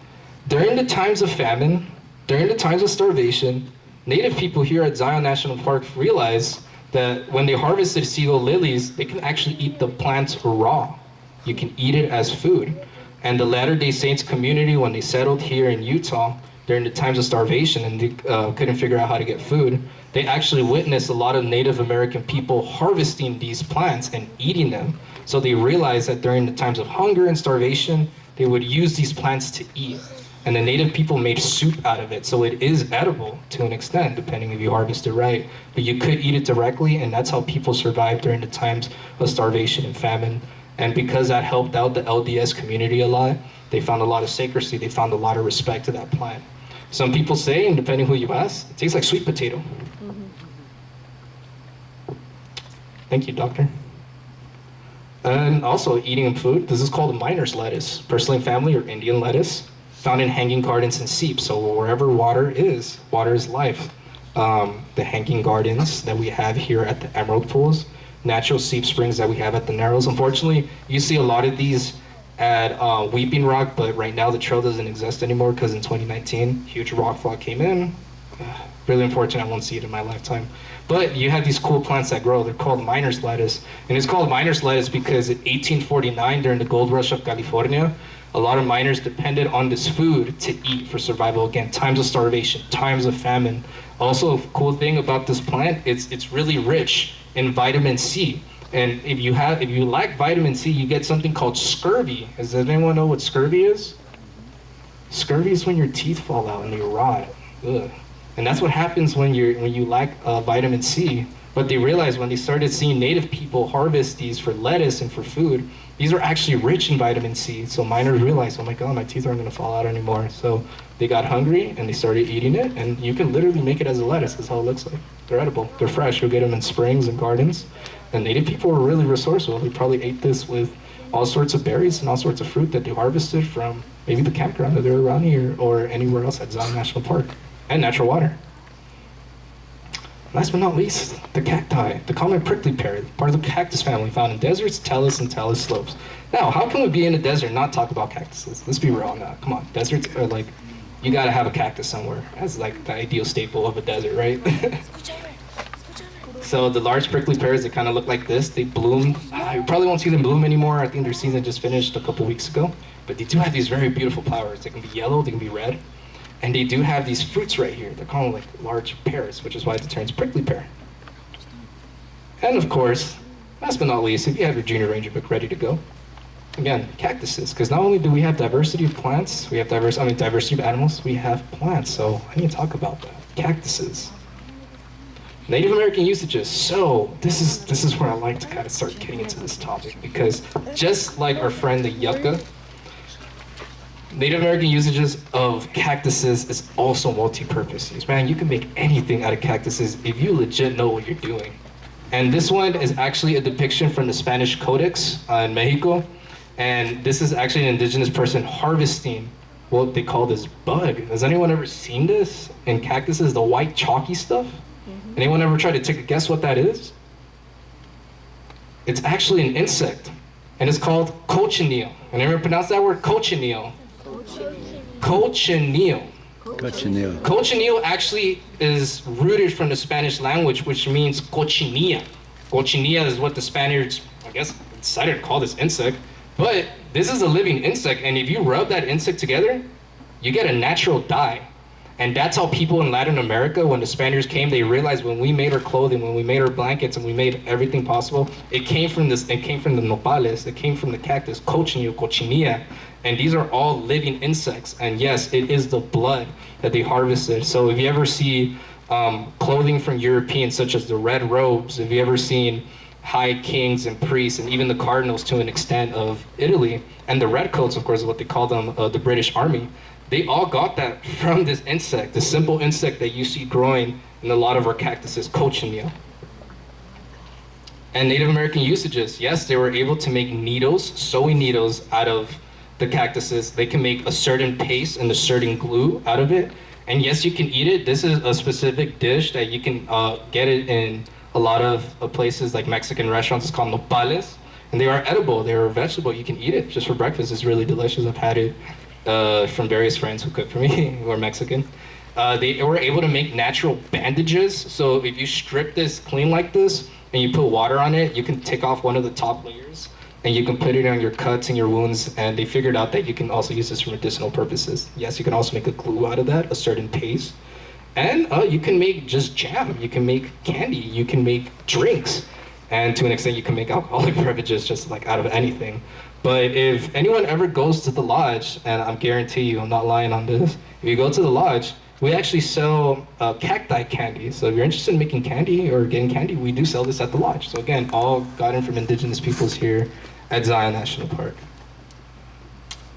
during the times of famine, during the times of starvation, native people here at Zion National Park realized that when they harvested seagull lilies, they can actually eat the plants raw. You can eat it as food. And the Latter-day Saints community, when they settled here in Utah during the times of starvation and they couldn't figure out how to get food, they actually witnessed a lot of Native American people harvesting these plants and eating them. So they realized that during the times of hunger and starvation, they would use these plants to eat. And the native people made soup out of it. So it is edible to an extent, depending if you harvest it right. But you could eat it directly, and that's how people survived during the times of starvation and famine. And because that helped out the LDS community a lot, they found a lot of sacredcy, they found a lot of respect to that plant. Some people say, and depending who you ask, it tastes like sweet potato. Thank you, doctor. And also eating food, this is called miner's lettuce, purslane family or Indian lettuce, found in hanging gardens and seeps. So wherever water is life. The hanging gardens that we have here at the Emerald Pools, natural seep springs that we have at the Narrows. Unfortunately, you see a lot of these at Weeping Rock, but right now the trail doesn't exist anymore because in 2019, huge rock fall came in. Really unfortunate, I won't see it in my lifetime. But you have these cool plants that grow. They're called miner's lettuce. And it's called miner's lettuce because in 1849, during the gold rush of California, a lot of miners depended on this food to eat for survival. Again, times of starvation, times of famine. Also, a cool thing about this plant, it's really rich in vitamin C. And if you lack vitamin C, you get something called scurvy. Does anyone know what scurvy is? Scurvy is when your teeth fall out and they rot. Ugh. And that's what happens when you lack vitamin C. But they realized when they started seeing native people harvest these for lettuce and for food, these are actually rich in vitamin C. So miners realized, oh my God, my teeth aren't gonna fall out anymore. So they got hungry and they started eating it, and you can literally make it as a lettuce. That's how it looks like. They're edible, they're fresh. You'll get them in springs and gardens. And native people were really resourceful. They probably ate this with all sorts of berries and all sorts of fruit that they harvested from maybe the campground that they're around here or anywhere else at Zion National Park. And natural water. Last but not least, the cacti, the common prickly pear, part of the cactus family found in deserts, talus, and talus slopes. Now, how can we be in a desert and not talk about cactuses? Let's be real now. Come on, deserts are like, you gotta have a cactus somewhere. That's like the ideal staple of a desert, right? So the large prickly pears, they kind of look like this. They bloom. You probably won't see them bloom anymore. I think their season just finished a couple weeks ago. But they do have these very beautiful flowers. They can be yellow, they can be red. And they do have these fruits right here. They're called like large pears, which is why it turns prickly pear. And of course, last but not least, if you have your Junior Ranger book ready to go, again, cactuses. Because not only do we have diversity of plants, we have diversity of animals, we have plants. So I need to talk about that. Cactuses. Native American usages. So this is where I like to kind of start getting into this topic, because just like our friend the yucca, Native American usages of cactuses is also multi-purpose use. Man, you can make anything out of cactuses if you legit know what you're doing. And this one is actually a depiction from the Spanish Codex in Mexico. And this is actually an indigenous person harvesting what they call this bug. Has anyone ever seen this in cactuses, the white chalky stuff? Mm-hmm. Anyone ever try to take a guess what that is? It's actually an insect, and it's called cochineal. And ever pronounce that word? Cochineal. Cochineal. Cochineal. Cochineal actually is rooted from the Spanish language, which means cochinilla. Cochinilla is what the Spaniards, I guess, decided to call this insect. But this is a living insect, and if you rub that insect together, you get a natural dye. And that's how people in Latin America, when the Spaniards came, they realized when we made our clothing, when we made our blankets, and we made everything possible, it came from the nopales, it came from the cactus, cochineal, cochinilla. And these are all living insects. And yes, it is the blood that they harvested. So if you ever see clothing from Europeans, such as the red robes, if you ever seen high kings and priests, and even the cardinals to an extent of Italy, and the redcoats, of course, is what they call them, the British Army, they all got that from this insect, the simple insect that you see growing in a lot of our cactuses, cochineal. And Native American usages, yes, they were able to make needles, sewing needles out of the cactuses. They can make a certain paste and a certain glue out of it. And yes, you can eat it. This is a specific dish that you can get it in a lot of places like Mexican restaurants. It's called nopales. And they are edible, they are a vegetable. You can eat it just for breakfast. It's really delicious. I've had it from various friends who cook for me, who are Mexican. They were able to make natural bandages. So if you strip this clean like this, and you put water on it, you can take off one of the top layers, and you can put it on your cuts and your wounds, and they figured out that you can also use this for medicinal purposes. Yes, you can also make a glue out of that, a certain paste. And you can make just jam, you can make candy, you can make drinks. And to an extent, you can make alcoholic beverages just like out of anything. But if anyone ever goes to the lodge, and I guarantee you, I'm not lying on this, if you go to the lodge, we actually sell cacti candy. So if you're interested in making candy or getting candy, we do sell this at the lodge. So again, all gotten from indigenous peoples here at Zion National Park.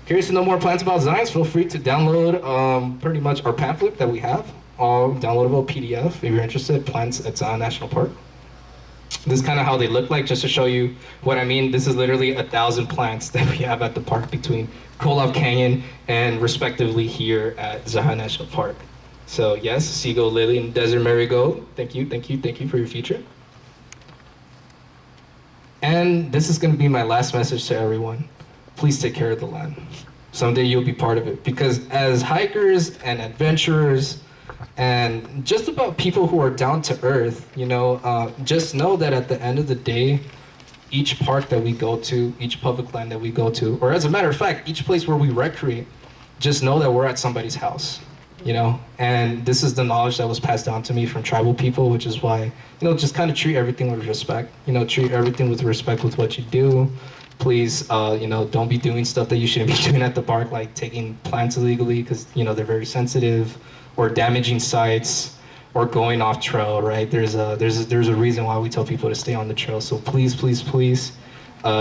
Curious to know more plans about Zions? Feel free to download pretty much our pamphlet that we have, all downloadable PDF if you're interested, plans at Zion National Park. This is kind of how they look like, just to show you what I mean. This is literally 1,000 plants that we have at the park between Kolob Canyon and respectively here at Zion National Park. So yes, seagull lily and desert marigold. Thank you, thank you, thank you for your feature. And this is going to be my last message to everyone. Please take care of the land. Someday you'll be part of it, because as hikers and adventurers, and just about people who are down to earth, you know, just know that at the end of the day, each park that we go to, each public land that we go to, or as a matter of fact, each place where we recreate, just know that we're at somebody's house, you know? And this is the knowledge that was passed down to me from tribal people, which is why, you know, just kind of treat everything with respect, you know, treat everything with respect with what you do. Please, you know, don't be doing stuff that you shouldn't be doing at the park, like taking plants illegally, because, you know, they're very sensitive, or damaging sites, or going off trail, right? There's a reason why we tell people to stay on the trail. So please, please, please,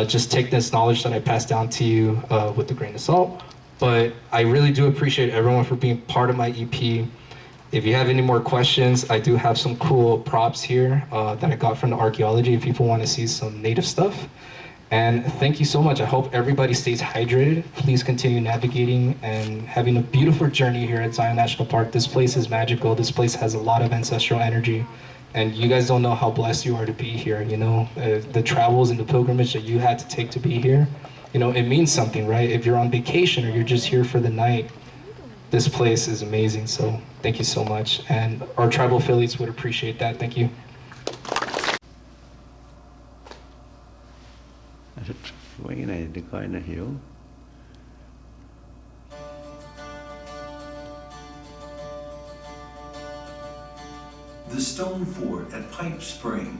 just take this knowledge that I passed down to you with a grain of salt. But I really do appreciate everyone for being part of my EP. If you have any more questions, I do have some cool props here that I got from the archaeology if people want to see some native stuff. And thank you so much. I hope everybody stays hydrated. Please continue navigating and having a beautiful journey here at Zion National Park. This place is magical. This place has a lot of ancestral energy. And you guys don't know how blessed you are to be here, you know? The travels and the pilgrimage that you had to take to be here, you know, it means something, right? If you're on vacation or you're just here for the night, this place is amazing. So thank you so much. And our tribal affiliates would appreciate that. Thank you. Mấy cái này để coi nó hiểu. The stone fort at Pipe Spring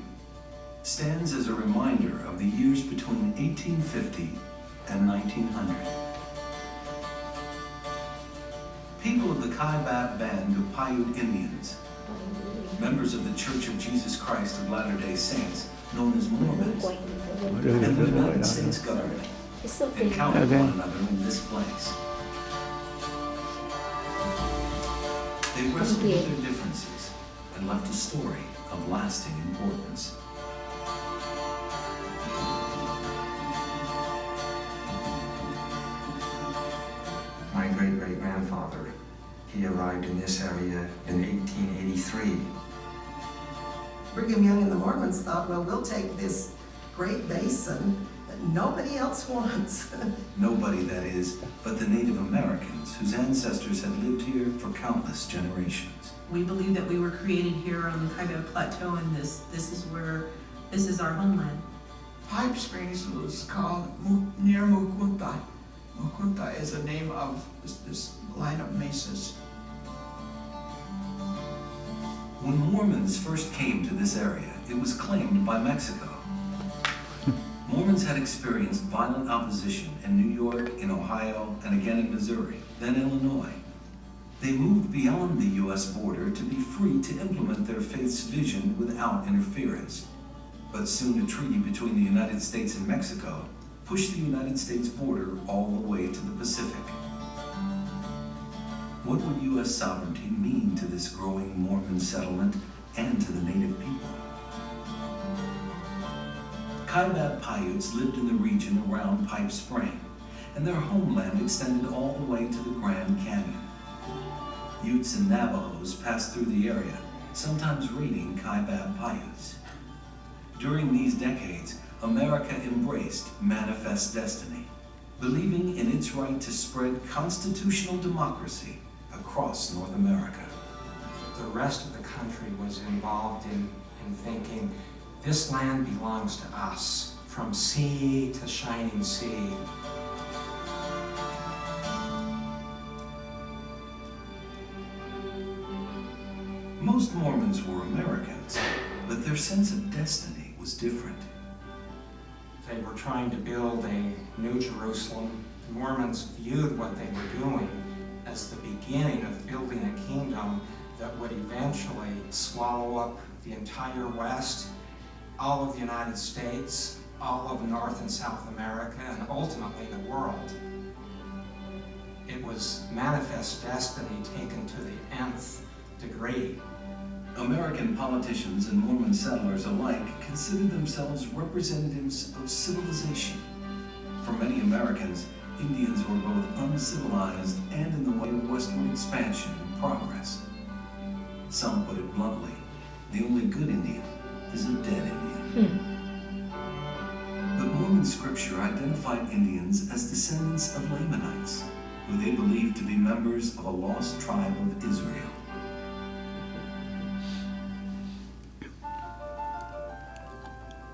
stands as a reminder of the years between 1850 and 1900. People of the Kaibab band of Paiute Indians, members of the Church of Jesus Christ of Latter-day Saints, known as Mormons, and the United States government encountered one another in this place. They wrestled with their differences and left a story of lasting importance. My great-great-grandfather, he arrived in this area in 1883. Brigham Young and the Mormons thought, well, we'll take this great basin that nobody else wants. Nobody, that is, but the Native Americans whose ancestors had lived here for countless generations. We believe that we were created here on the Kaibab Plateau, and this is our homeland. Pipe Springs was called near Mukunta. Mukunta is the name of this line of mesas. When Mormons first came to this area, it was claimed by Mexico. Mormons had experienced violent opposition in New York, in Ohio, and again in Missouri, then Illinois. They moved beyond the U.S. border to be free to implement their faith's vision without interference. But soon a treaty between the United States and Mexico pushed the United States border all the way to the Pacific. What would U.S. sovereignty mean to this growing Mormon settlement and to the native people? Kaibab Paiutes lived in the region around Pipe Spring, and their homeland extended all the way to the Grand Canyon. Utes and Navajos passed through the area, sometimes raiding Kaibab Paiutes. During these decades, America embraced manifest destiny, believing in its right to spread constitutional democracy across North America. The rest of the country was involved in thinking, this land belongs to us, from sea to shining sea. Most Mormons were Americans, but their sense of destiny was different. They were trying to build a New Jerusalem. The Mormons viewed what they were doing as the beginning of building a kingdom that would eventually swallow up the entire West, all of the United States, all of North and South America, and ultimately the world. It was manifest destiny taken to the nth degree. American politicians and Mormon settlers alike considered themselves representatives of civilization. For many Americans, Indians were both uncivilized and in the way of westward expansion and progress. Some put it bluntly, the only good Indian is a dead Indian. But Mormon scripture identified Indians as descendants of Lamanites, who they believed to be members of a lost tribe of Israel.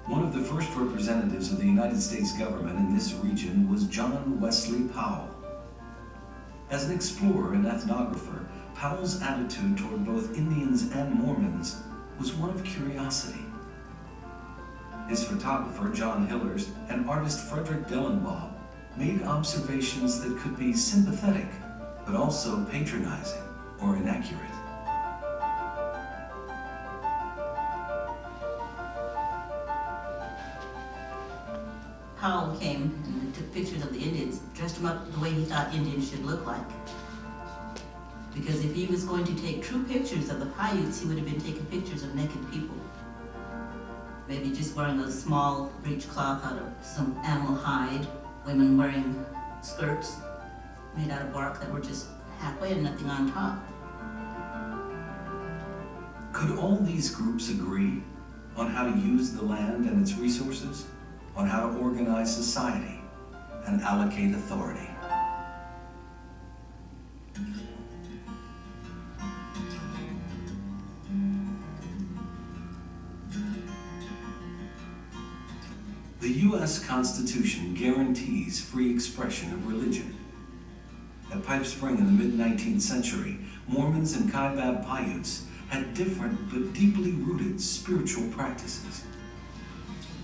One of the first representatives of the United States government in this region was John Wesley Powell. As an explorer and ethnographer, Powell's attitude toward both Indians and Mormons was one of curiosity. His photographer, John Hillers, and artist Frederick Dellenbaugh made observations that could be sympathetic, but also patronizing or inaccurate. Powell came and took pictures of the Indians, dressed them up the way he thought Indians should look like. Because if he was going to take true pictures of the Paiutes, he would have been taking pictures of naked people. Maybe just wearing a small breechcloth out of some animal hide, women wearing skirts made out of bark that were just halfway and nothing on top. Could all these groups agree on how to use the land and its resources? On how to organize society and allocate authority? The U.S. Constitution guarantees free expression of religion. At Pipe Spring in the mid-19th century, Mormons and Kaibab Paiutes had different but deeply rooted spiritual practices.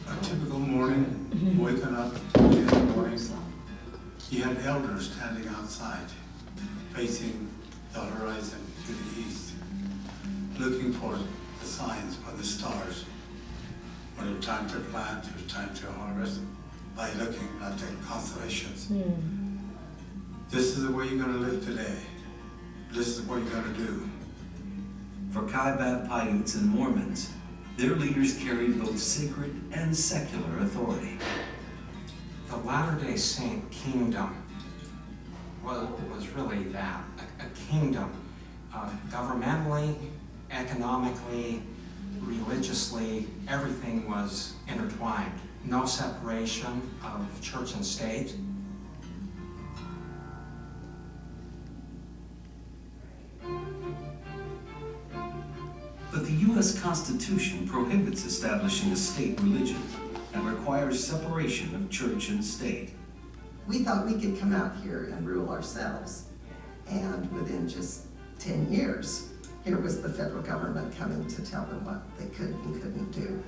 A typical morning, waking up in the morning, you had elders standing outside, facing the horizon to the east, looking for the signs or the stars. When it was time to plant, it was time to harvest, by looking at the constellations. This is the way you're going to live today. This is what you're going to do. For Kaibab Paiutes and Mormons, their leaders carried both sacred and secular authority. The Latter-day Saint kingdom, well, it was really that, a kingdom, governmentally, economically, religiously, everything was intertwined. no separation of church and state. But the U.S. Constitution prohibits establishing a state religion and requires separation of church and state. We thought we could come out here and rule ourselves. And within just 10 years, here was the federal government coming to tell them what they could and couldn't do.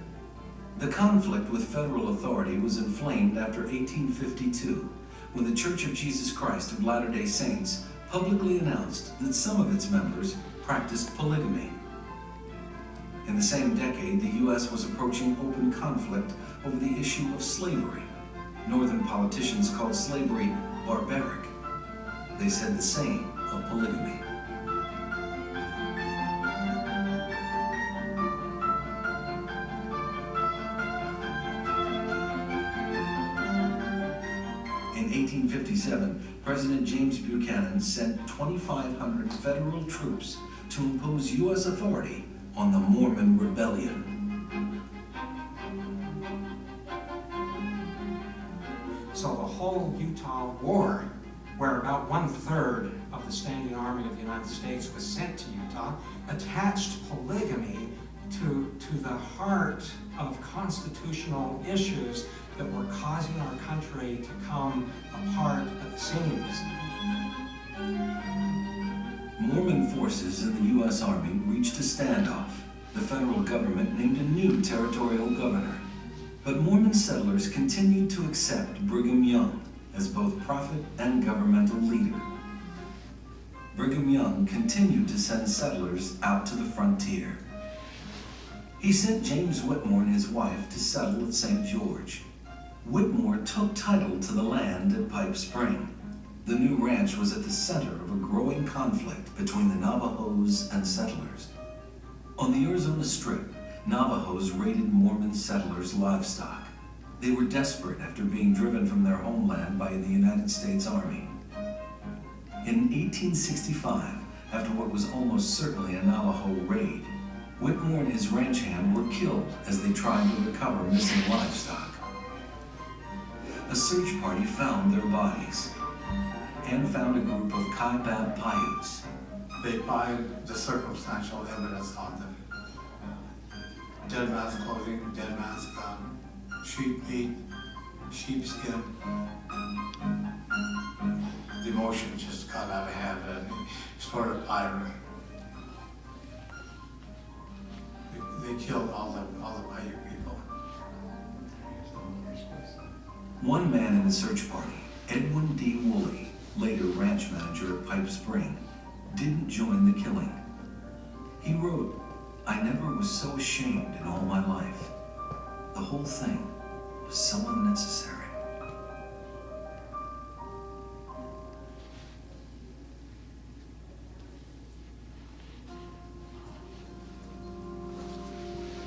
The conflict with federal authority was inflamed after 1852, when the Church of Jesus Christ of Latter-day Saints publicly announced that some of its members practiced polygamy. In the same decade, the U.S. was approaching open conflict over the issue of slavery. Northern politicians called slavery barbaric. They said the same of polygamy. In 1857, President James Buchanan sent 2,500 federal troops to impose U.S. authority on the Mormon Rebellion. So the whole Utah War, where about 1/3 of the Standing Army of the United States was sent to Utah, attached polygamy to the heart of constitutional issues that were causing our country to come apart at the seams. Mormon forces in the U.S. Army reached a standoff. The federal government named a new territorial governor. But Mormon settlers continued to accept Brigham Young as both prophet and governmental leader. Brigham Young continued to send settlers out to the frontier. He sent James Whitmore and his wife to settle at St. George. Whitmore took title to the land at Pipe Spring. The new ranch was at the center of a growing conflict between the Navajos and settlers. On the Arizona Strip, Navajos raided Mormon settlers' livestock. They were desperate after being driven from their homeland by the United States Army. In 1865, after what was almost certainly a Navajo raid, Whitmore and his ranch hand were killed as they tried to recover missing livestock. A search party found their bodies and found a group of Kaibab Paiutes. They find the circumstantial evidence on them. Dead man's clothing, dead man's gun, sheep meat, sheepskin. The emotion just got out of hand and started firing. They killed all the Paiute people. One man in the search party, Edwin D. Woolley, later ranch manager at Pipe Spring, didn't join the killing. He wrote, "I never was so ashamed in all my life. The whole thing was so unnecessary."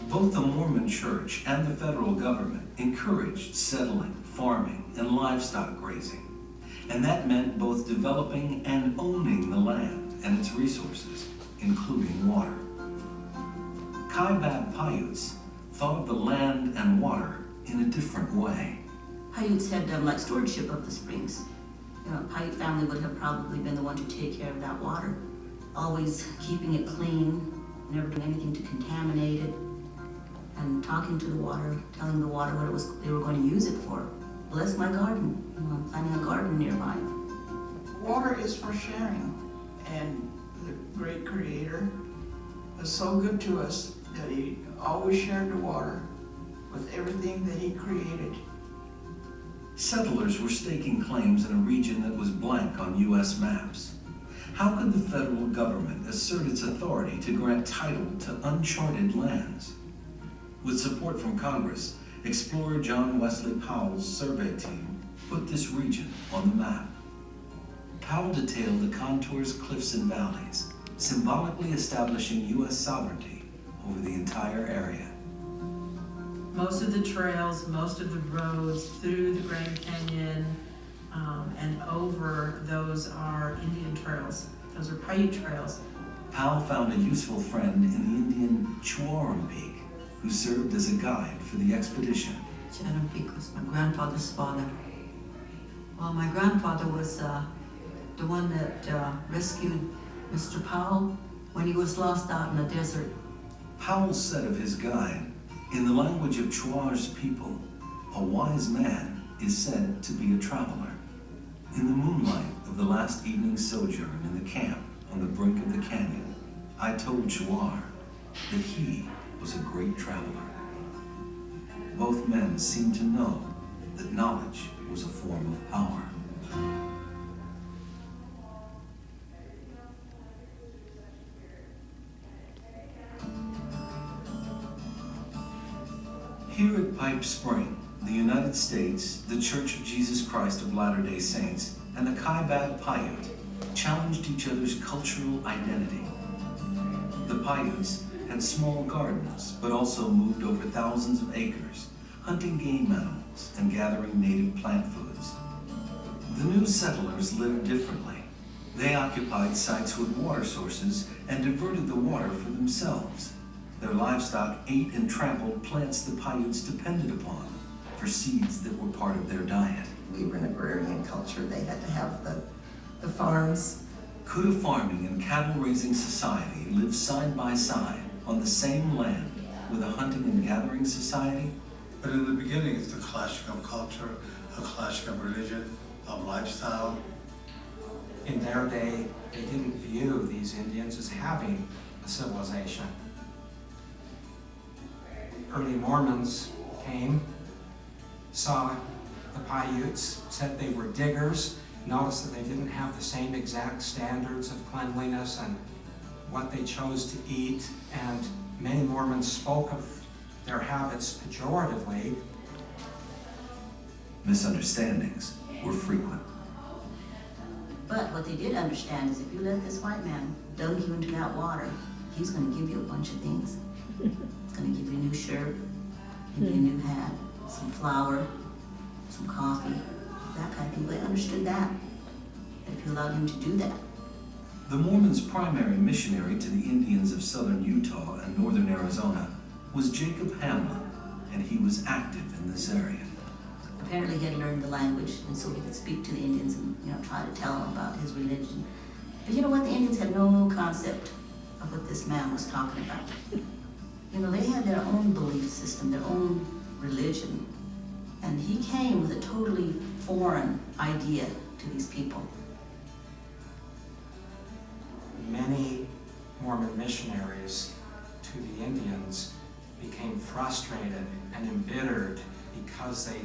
Both the Mormon Church and the federal government encouraged settling, farming, and livestock grazing. And that meant both developing and owning the land and its resources, including water. Kaibab Paiutes thought of the land and water in a different way. Paiutes had like stewardship of the springs. You know, a Paiute family would have probably been the one to take care of that water, always keeping it clean, never doing anything to contaminate it, and talking to the water, telling the water what it was they were going to use it for. Bless my garden. You know, I'm planting a garden nearby. Water is for sharing, and the great Creator was so good to us that He always shared the water with everything that He created. Settlers were staking claims in a region that was blank on U.S. maps. How could the federal government assert its authority to grant title to uncharted lands? With support from Congress, explorer John Wesley Powell's survey team put this region on the map. Powell detailed the contours, cliffs, and valleys, symbolically establishing U.S. sovereignty over the entire area. Most of the trails, most of the roads through the Grand Canyon and over those are Indian trails. Those are Paiute trails. Powell found a useful friend in the Indian Chuarum Peak, who served as a guide for the expedition. Chesapeake was my grandfather's father. Well, my grandfather was the one that rescued Mr. Powell when he was lost out in the desert. Powell said of his guide, in the language of Chuar's people, a wise man is said to be a traveler. In the moonlight of the last evening's sojourn in the camp on the brink of the canyon, I told Chuar that he was a great traveler. Both men seemed to know that knowledge was a form of power. Here at Pipe Spring, the United States, the Church of Jesus Christ of Latter-day Saints, and the Kaibab Paiute challenged each other's cultural identity. The Paiutes had small gardens, but also moved over thousands of acres, hunting game animals and gathering native plant foods. The new settlers lived differently. They occupied sites with water sources and diverted the water for themselves. Their livestock ate and trampled plants the Paiutes depended upon for seeds that were part of their diet. We were an agrarian culture. They had to have the farms. Could a farming and cattle-raising society live side by side on the same land with a hunting and gathering society? But in the beginning, it's the clashing of culture, a clashing of religion, of lifestyle. In their day, they didn't view these Indians as having a civilization. Early Mormons came, saw the Paiutes, said they were diggers, noticed that they didn't have the same exact standards of cleanliness and what they chose to eat, and many Mormons spoke of their habits pejoratively. Misunderstandings were frequent. But what they did understand is if you let this white man dunk you into that water, he's going to give you a bunch of things. He's going to give you a new shirt, give you a new hat, some flour, some coffee, that kind of thing. They understood that if you allowed him to do that. The Mormons' primary missionary to the Indians of southern Utah and northern Arizona was Jacob Hamlin, and he was active in this area. Apparently he had learned the language, and so he could speak to the Indians and, try to tell them about his religion. But you know what? The Indians had no concept of what this man was talking about. They had their own belief system, their own religion, and he came with a totally foreign idea to these people. Many Mormon missionaries to the Indians became frustrated and embittered because they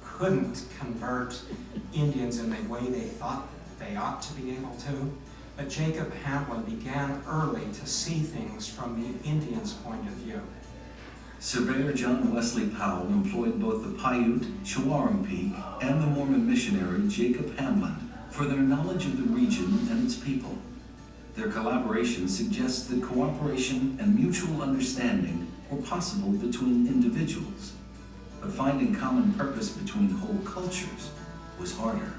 couldn't convert Indians in the way they thought they ought to be able to. But Jacob Hamlin began early to see things from the Indians' point of view. Surveyor John Wesley Powell employed both the Paiute, Chuarampeak, and the Mormon missionary Jacob Hamlin for their knowledge of the region and its people. Their collaboration suggests that cooperation and mutual understanding were possible between individuals, but finding common purpose between whole cultures was harder.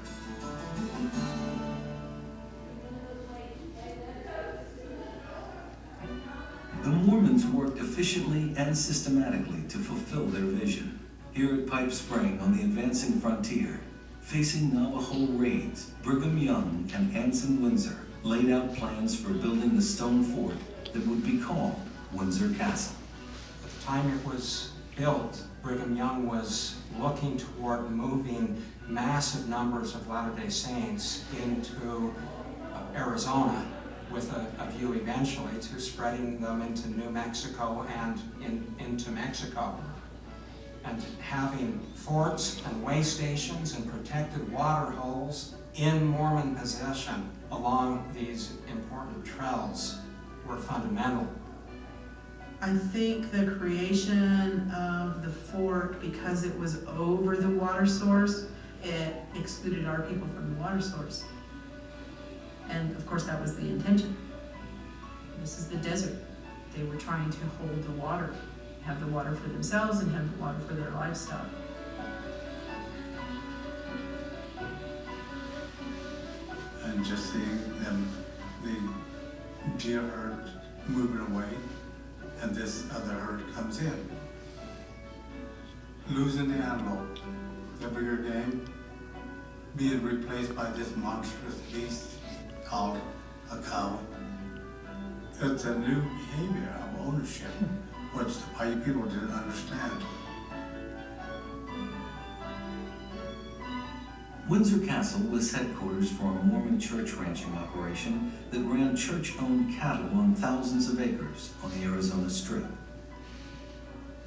The Mormons worked efficiently and systematically to fulfill their vision. Here at Pipe Spring on the advancing frontier, facing Navajo raids, Brigham Young and Anson Windsor laid out plans for building the stone fort that would be called Windsor Castle. At the time it was built, Brigham Young was looking toward moving massive numbers of Latter-day Saints into Arizona with a view eventually to spreading them into New Mexico and into Mexico. And having forts and way stations and protected water holes in Mormon possession along these important trails were fundamental. I think the creation of the fort, because it was over the water source, it excluded our people from the water source. And of course that was the intention. This is the desert. They were trying to hold the water, have the water for themselves and have the water for their livestock. And just seeing them, the deer herd moving away, and this other herd comes in. losing the animal, the bigger game, being replaced by this monstrous beast called a cow. It's a new behavior of ownership, which the Paiute people didn't understand. Windsor Castle was headquarters for a Mormon church ranching operation that ran church-owned cattle on thousands of acres on the Arizona Strip.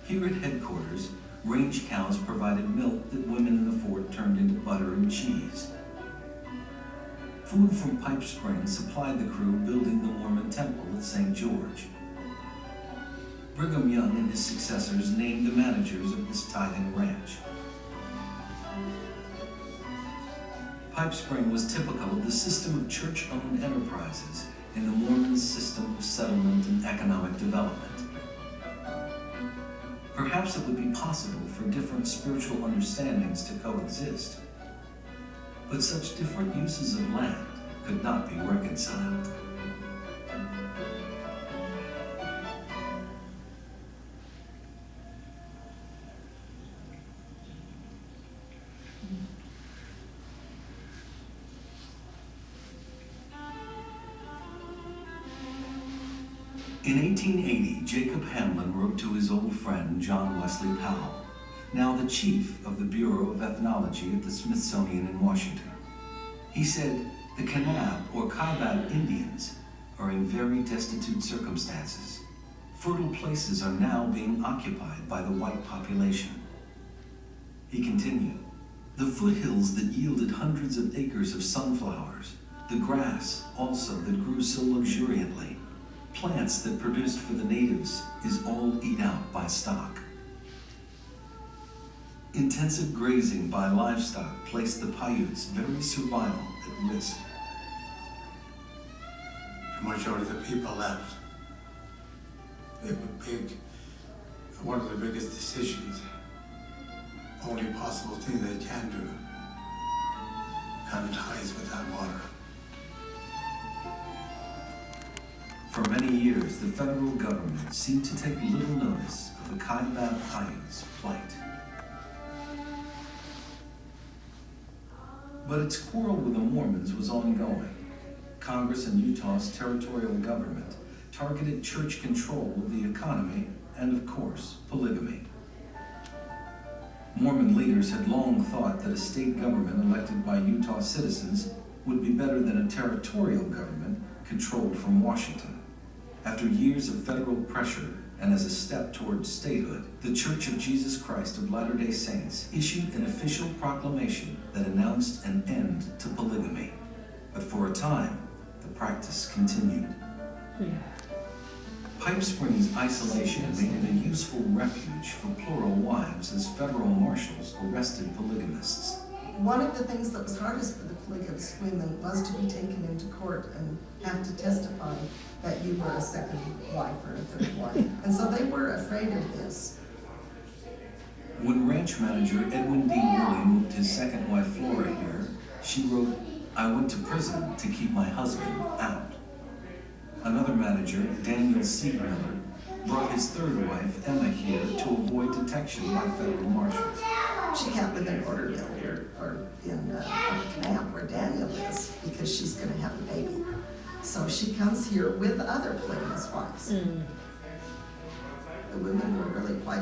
Here at headquarters, range cows provided milk that women in the fort turned into butter and cheese. Food from Pipe Spring supplied the crew building the Mormon temple at St. George. Brigham Young and his successors named the managers of this tithing ranch. Pipe Spring was typical of the system of church-owned enterprises in the Mormon system of settlement and economic development. Perhaps it would be possible for different spiritual understandings to coexist, but such different uses of land could not be reconciled. In 1880, Jacob Hamlin wrote to his old friend John Wesley Powell, now the chief of the Bureau of Ethnology at the Smithsonian in Washington. He said, "The Kanab or Kaibab Indians are in very destitute circumstances. Fertile places are now being occupied by the white population." He continued, "The foothills that yielded hundreds of acres of sunflowers, the grass also that grew so luxuriantly, plants that produced for the natives is all eat out by stock. Intensive grazing by livestock placed the Paiutes' very survival at risk." The majority of the people left. They were one of the biggest decisions, only possible thing they can do, cut ties with that water. For many years, the federal government seemed to take little notice of the Kaibab Paiutes' plight. But its quarrel with the Mormons was ongoing. Congress and Utah's territorial government targeted church control of the economy and, of course, polygamy. Mormon leaders had long thought that a state government elected by Utah citizens would be better than a territorial government controlled from Washington. After years of federal pressure and as a step towards statehood, the Church of Jesus Christ of Latter-day Saints issued an official proclamation that announced an end to polygamy. But for a time, the practice continued. Pipe Spring's isolation made it a useful refuge for plural wives as federal marshals arrested polygamists. One of the things that was hardest for the polygamous women was to be taken into court and have to testify that you were a second wife or a third wife. And so they were afraid of this. When ranch manager Edwin D. Woolley moved his second wife Flora here, she wrote, "I went to prison to keep my husband out." Another manager, Daniel Siegmiller, brought his third wife Emma here to avoid detection by federal marshals. She can't live in Orderville or in Kanab where Daniel is because she's going to have a baby. So she comes here with other polygamous wives. The women were really quite